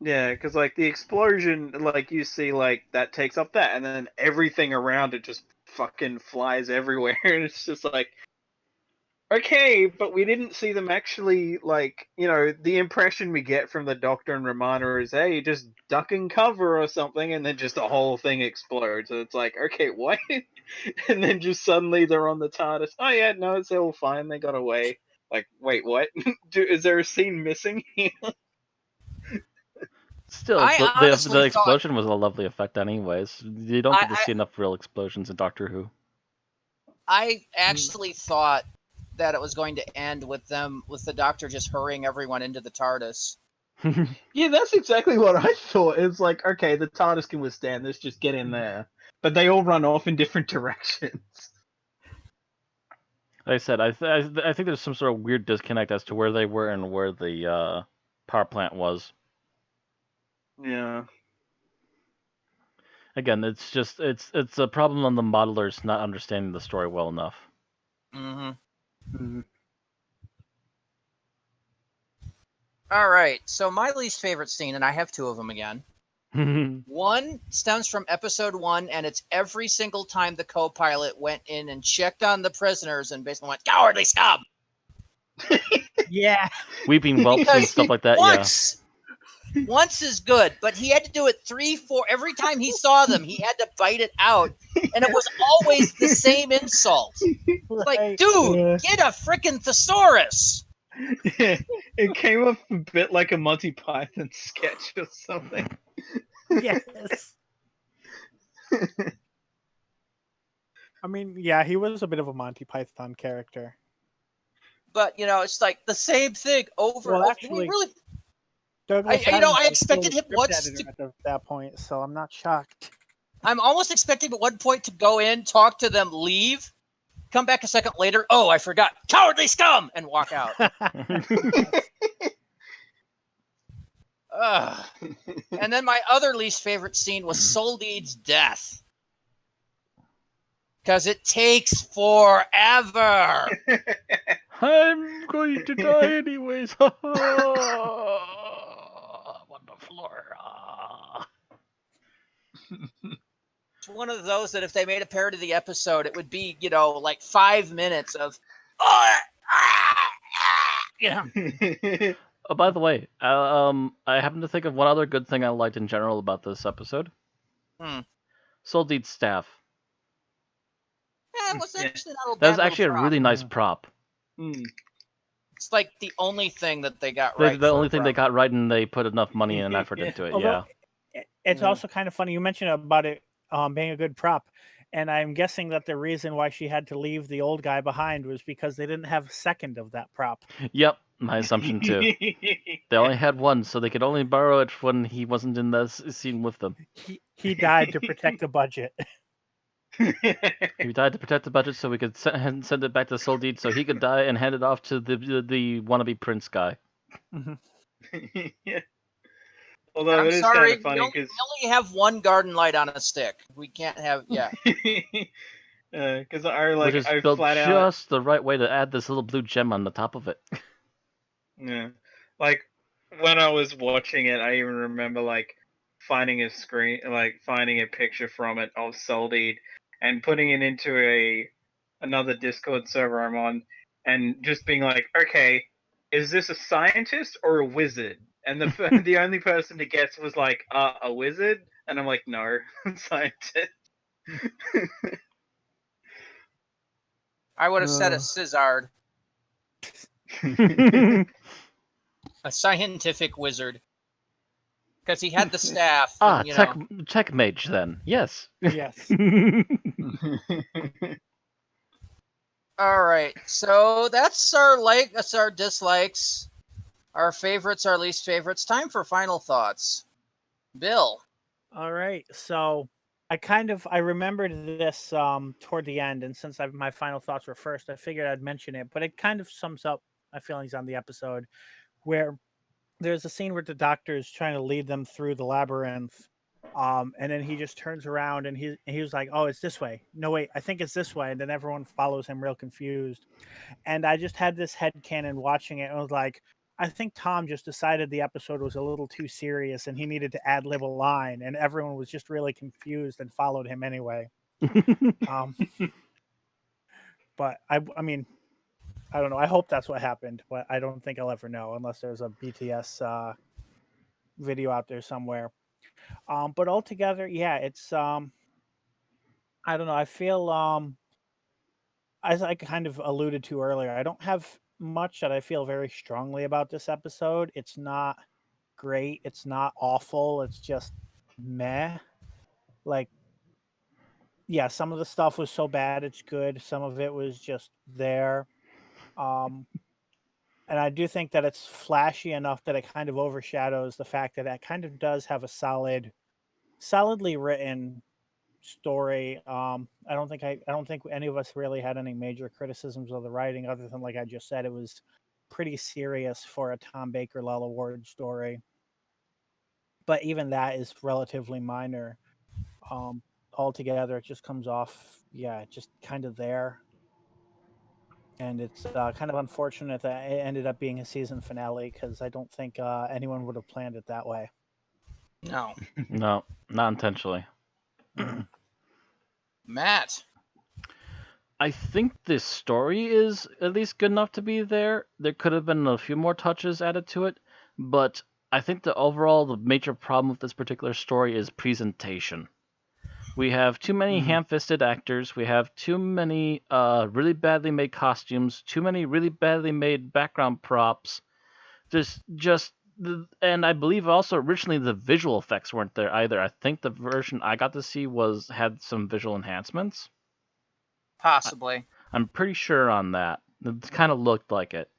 Yeah, because the explosion, you see, that takes up that, and then everything around it just fucking flies everywhere, and it's just like, okay, but we didn't see them actually, the impression we get from the Doctor and Romana is, hey, just duck and cover or something, and then just the whole thing explodes, and it's like, okay, what? And then just suddenly they're on the TARDIS. Oh yeah, no, it's all fine, they got away. Wait, what? Is there a scene missing here? Still, the explosion was a lovely effect anyways. You don't get to see enough real explosions in Doctor Who. I actually thought that it was going to end with the Doctor just hurrying everyone into the TARDIS. Yeah, that's exactly what I thought. It's like, okay, the TARDIS can withstand this, just get in there. But they all run off in different directions. Like I said, I think there's some sort of weird disconnect as to where they were and where the power plant was. Yeah. Again, it's just it's a problem on the modelers not understanding the story well enough. Mm-hmm. Mm-hmm. All right, so my least favorite scene, and I have two of them again. One stems from episode 1, and it's every single time the co-pilot went in and checked on the prisoners and basically went, cowardly scum! Yeah. Weeping whelps and stuff like that, Once is good, but he had to do it 3, 4, every time he saw them, he had to bite it out, and it was always the same insult. Like, dude, get a frickin' thesaurus! Yeah, it came off a bit like a Monty Python sketch or something. Yes. I mean, yeah, he was a bit of a Monty Python character. But it's like the same thing over and Well, over. Do we actually, really? Douglas I Adams was still expected the him script once editor to. at that point, so I'm not shocked. I'm almost expecting at one point to go in, talk to them, leave, come back a second later. Oh, I forgot. Cowardly scum! And walk out. Ugh. And then my other least favorite scene was Soldeed's death. Because it takes forever. I'm going to die anyways. On the floor. It's one of those that if they made a parody of the episode, it would be, like 5 minutes of, oh, Oh, by the way, I happen to think of one other good thing I liked in general about this episode. Soldeed's staff. Yeah, it was actually not a That bad was actually a little really prop. nice prop. It's like the only thing that they got The right. only thing they got right, and they put enough money and effort into it. Although, Yeah. It's also kind of funny. You mentioned about it being a good prop, and I'm guessing that the reason why she had to leave the old guy behind was because they didn't have a second of that prop. Yep, my assumption too. They only had one, so they could only borrow it when he wasn't in the scene with them. He died to protect the budget. He died to protect the budget, so we could send it back to Soldeed, so he could die and hand it off to the wannabe prince guy. Yeah. Although I'm it is sorry, kind of funny because we only have one garden light on a stick. We can't have because I Which is I built flat out just the right way to add this little blue gem on the top of it. yeah, like when I was watching it, I even remember like finding a picture from it of Soldeed and putting it into another Discord server I'm on, and just being like, okay, is this a scientist or a wizard? And the only person to guess was like a wizard, and I'm like, no, scientist. I would have said a Scizard, a scientific wizard, because he had the staff. Tech mage then. Yes. Yes. All right, so that's our dislikes, our favorites, our least favorites. Time for final thoughts. Bill. All right, so I remembered this toward the end, and since my final thoughts were first, I figured I'd mention it. But it kind of sums up my feelings on the episode, where there's a scene where the doctor is trying to lead them through the labyrinth, and then he just turns around and he was like, "Oh, it's this way. No, wait, I think it's this way." And then everyone follows him, real confused. And I just had this headcanon watching it, and I was like, I think Tom just decided the episode was a little too serious and he needed to ad lib a line, and everyone was just really confused and followed him anyway. But I mean, I don't know. I hope that's what happened, but I don't think I'll ever know unless there's a BTS video out there somewhere. But altogether, yeah, it's I don't know. I feel as I kind of alluded to earlier, I don't have much that I feel very strongly about this episode. It's not great. It's not awful. It's just meh. Like, yeah, some of the stuff was so bad it's good. Some of it was just there. And I do think that it's flashy enough that it kind of overshadows the fact that it kind of does have a solidly written story. I don't think any of us really had any major criticisms of the writing, other than, like I just said, it was pretty serious for a Tom Baker Lell Award story. But even that is relatively minor. Altogether, it just comes off, just kind of there. And it's kind of unfortunate that it ended up being a season finale, because I don't think anyone would have planned it that way. No. No, not intentionally. Matt. I think this story is at least good enough to be there. There could have been a few more touches added to it, but I think the major problem with this particular story is presentation. We have too many ham-fisted actors. We have too many really badly made costumes. Too many really badly made background props. And I believe also originally the visual effects weren't there either. I think the version I got to see had some visual enhancements. Possibly. I'm pretty sure on that. It kind of looked like it.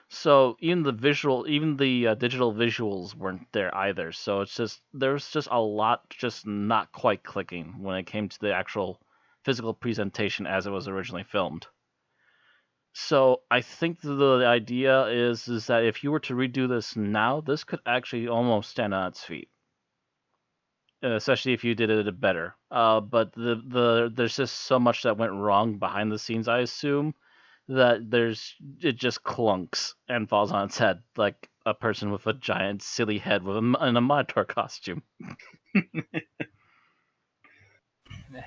So even the digital visuals weren't there either. So there's just a lot just not quite clicking when it came to the actual physical presentation as it was originally filmed. So I think the idea is that if you were to redo this now, this could actually almost stand on its feet, especially if you did it better. But there's just so much that went wrong behind the scenes, I assume, that it just clunks and falls on its head like a person with a giant silly head in a minotaur costume.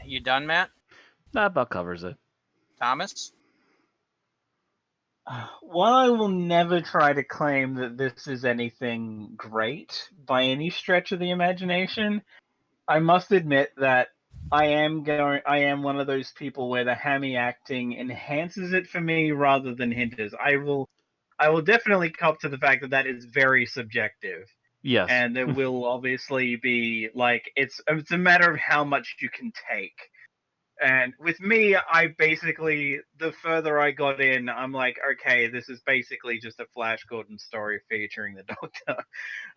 You done, Matt? That about covers it. Thomas? While I will never try to claim that this is anything great by any stretch of the imagination, I must admit that I am one of those people where the hammy acting enhances it for me rather than hinders. I will definitely cop to the fact that is very subjective. Yes. And there will obviously be it's a matter of how much you can take. And with me, I basically, the further I got in, I'm like, okay, this is basically just a Flash Gordon story featuring the Doctor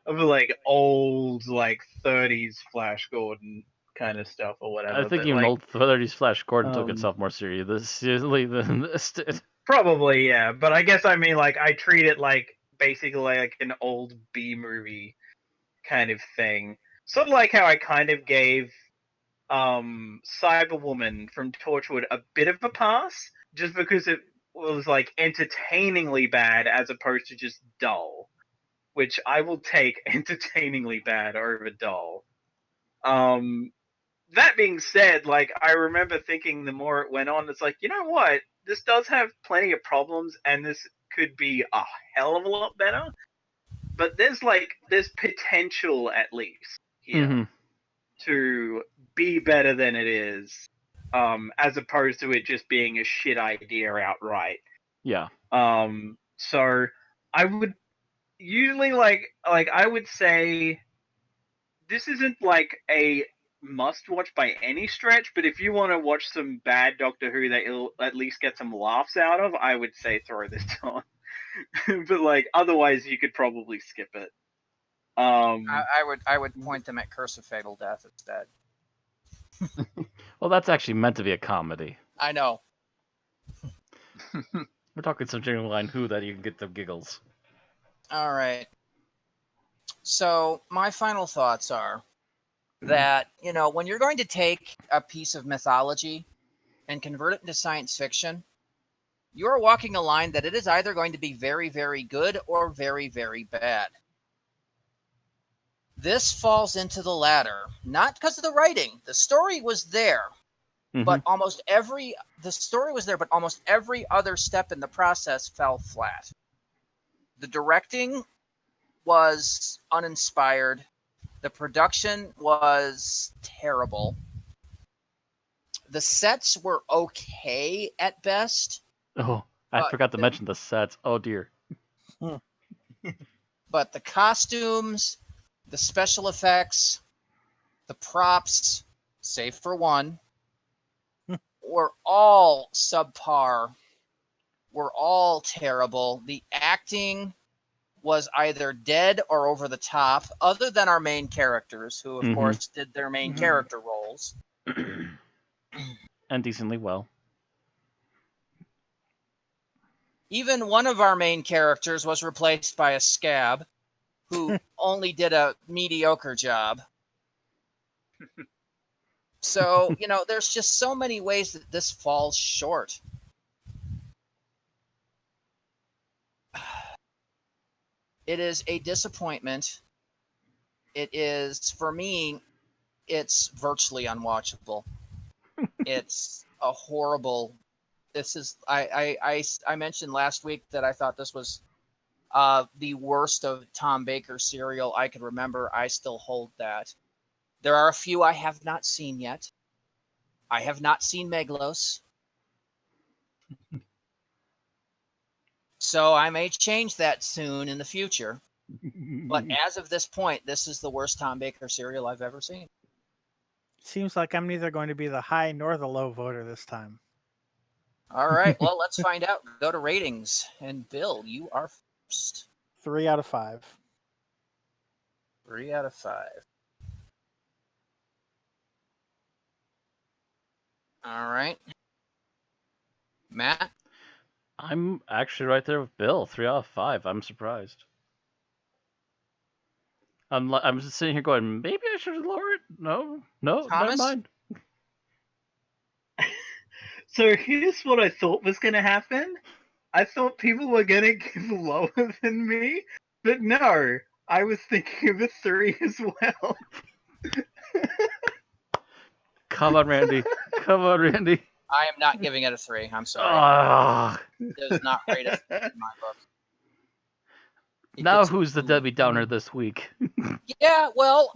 of old 30s Flash Gordon kind of stuff or I whatever. think But even old 30s Flash Gordon took um, itself more seriously than this did. probably, yeah. But I guess I mean I treat it basically like an old B movie kind of thing. Sort of like how I kind of gave Cyberwoman from Torchwood a bit of a pass just because it was entertainingly bad as opposed to just dull, which I will take entertainingly bad over dull. That being said, I remember thinking the more it went on, it's you know what, this does have plenty of problems and this could be a hell of a lot better, but there's potential at least here. Mm-hmm. To be better than it is, as opposed to it just being a shit idea outright. Yeah. So I would usually I would say this isn't a must watch by any stretch, but if you want to watch some bad Doctor Who that you'll at least get some laughs out of, I would say throw this on. But otherwise you could probably skip it. I would point them at Curse of Fatal Death instead. Well, that's actually meant to be a comedy. I know. We're talking some genuine Who that you can get the giggles. All right. So my final thoughts are that, when you're going to take a piece of mythology and convert it into science fiction, you're walking a line that it is either going to be very, very good or very, very bad. This falls into the latter, not because of the writing. The story was there, but almost every other step in the process fell flat. The directing was uninspired. The production was terrible. The sets were okay at best. Oh, I forgot to mention the sets. Oh, dear. But the costumes, the special effects, the props, save for one, were all subpar, were all terrible. The acting was either dead or over the top, other than our main characters, who, of course, did their main character roles. And decently well. Even one of our main characters was replaced by a scab who only did a mediocre job. So, there's just so many ways that this falls short. It is a disappointment. It is, for me, it's virtually unwatchable. It's a horrible. This is I mentioned last week that I thought this was the worst of Tom Baker serial I could remember. I still hold that. There are a few I have not seen yet. I have not seen Meglos. So I may change that soon in the future. But as of this point, this is the worst Tom Baker serial I've ever seen. Seems like I'm neither going to be the high nor the low voter this time. All right. Well, let's find out. Go to ratings. And Bill, you are first. 3 out of 5. 3 out of 5. All right. Matt? I'm actually right there with Bill. 3 out of 5. I'm surprised. I'm just sitting here going, maybe I should lower it. No, never Thomas? mind. So here's what I thought was going to happen. I thought people were going to give lower than me, but no, I was thinking of a 3 as well. Come on, Randy. Come on, Randy. I am not giving it a 3. I'm sorry. Ah. It is not rated in my book. It Now gets a who's the 2. Debbie Downer this week? Yeah, well,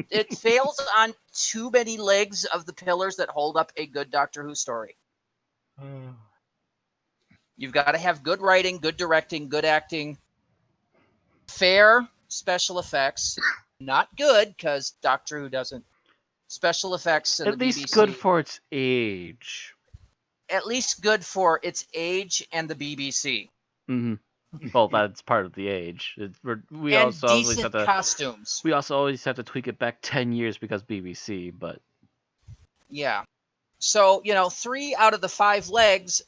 it fails on too many legs of the pillars that hold up a good Doctor Who story. You've got to have good writing, good directing, good acting, fair special effects. Not good, because Doctor Who doesn't. Special effects in At the least BBC. good for its age. At least good for its age and the BBC. Mm-hmm. Well, that's part of the age. We And also always decent have to. costumes. We also always have to tweak it back 10 years because BBC. But Yeah. So, 3 out of the 5 legs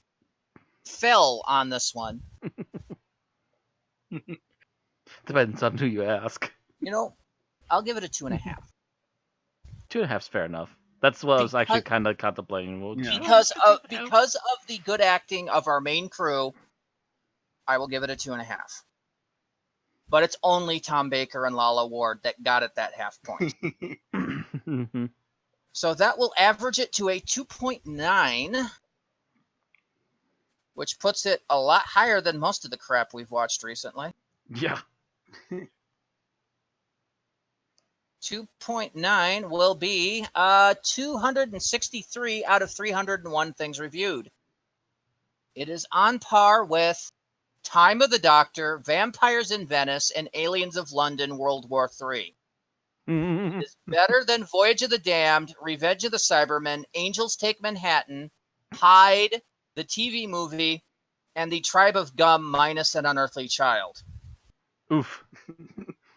fell on this one. depends on who you ask. I'll give it a 2.5. 2.5's fair enough. That's what I was actually Because- kind of contemplating. Well, Yeah. Because of the good acting of our main crew, I will give it a 2.5. But it's only Tom Baker and Lala Ward that got it that half point. Mhm. So that will average it to a 2.9, which puts it a lot higher than most of the crap we've watched recently. Yeah. 2.9 will be 263 out of 301 things reviewed. It is on par with Time of the Doctor, Vampires in Venice, and Aliens of London World War III. It is better than Voyage of the Damned, Revenge of the Cybermen, Angels Take Manhattan, Hyde, the TV movie, and the Tribe of Gum minus an Unearthly Child. Oof.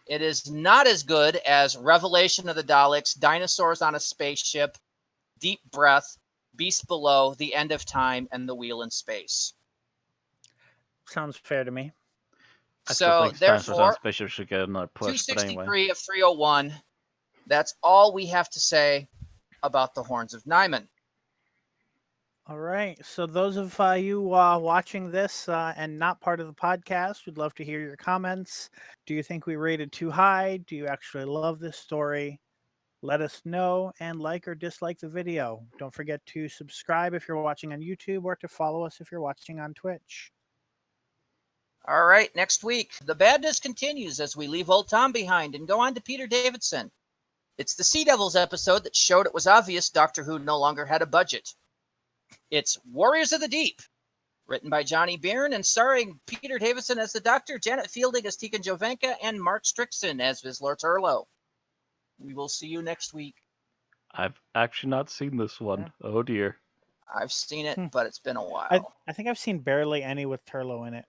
It is not as good as Revelation of the Daleks, Dinosaurs on a Spaceship, Deep Breath, Beast Below, The End of Time, and The Wheel in Space. Sounds fair to me. I still So, think Dinosaurs on therefore, Spaceship should get another push. But 263 anyway. of 301. That's all we have to say about the Horns of Nimon. All right. So those of you watching this and not part of the podcast, we'd love to hear your comments. Do you think we rated too high? Do you actually love this story? Let us know and like or dislike the video. Don't forget to subscribe if you're watching on YouTube or to follow us if you're watching on Twitch. All right, next week, the badness continues as we leave old Tom behind and go on to Peter Davidson. It's the Sea Devils episode that showed it was obvious Doctor Who no longer had a budget. It's Warriors of the Deep, written by Johnny Byrne and starring Peter Davidson as the Doctor, Janet Fielding as Tikhon Jovanka, and Mark Strickson as Vizsla Turlow. We will see you next week. I've actually not seen this one. Oh dear. I've seen it, but it's been a while. I think I've seen barely any with Turlow in it.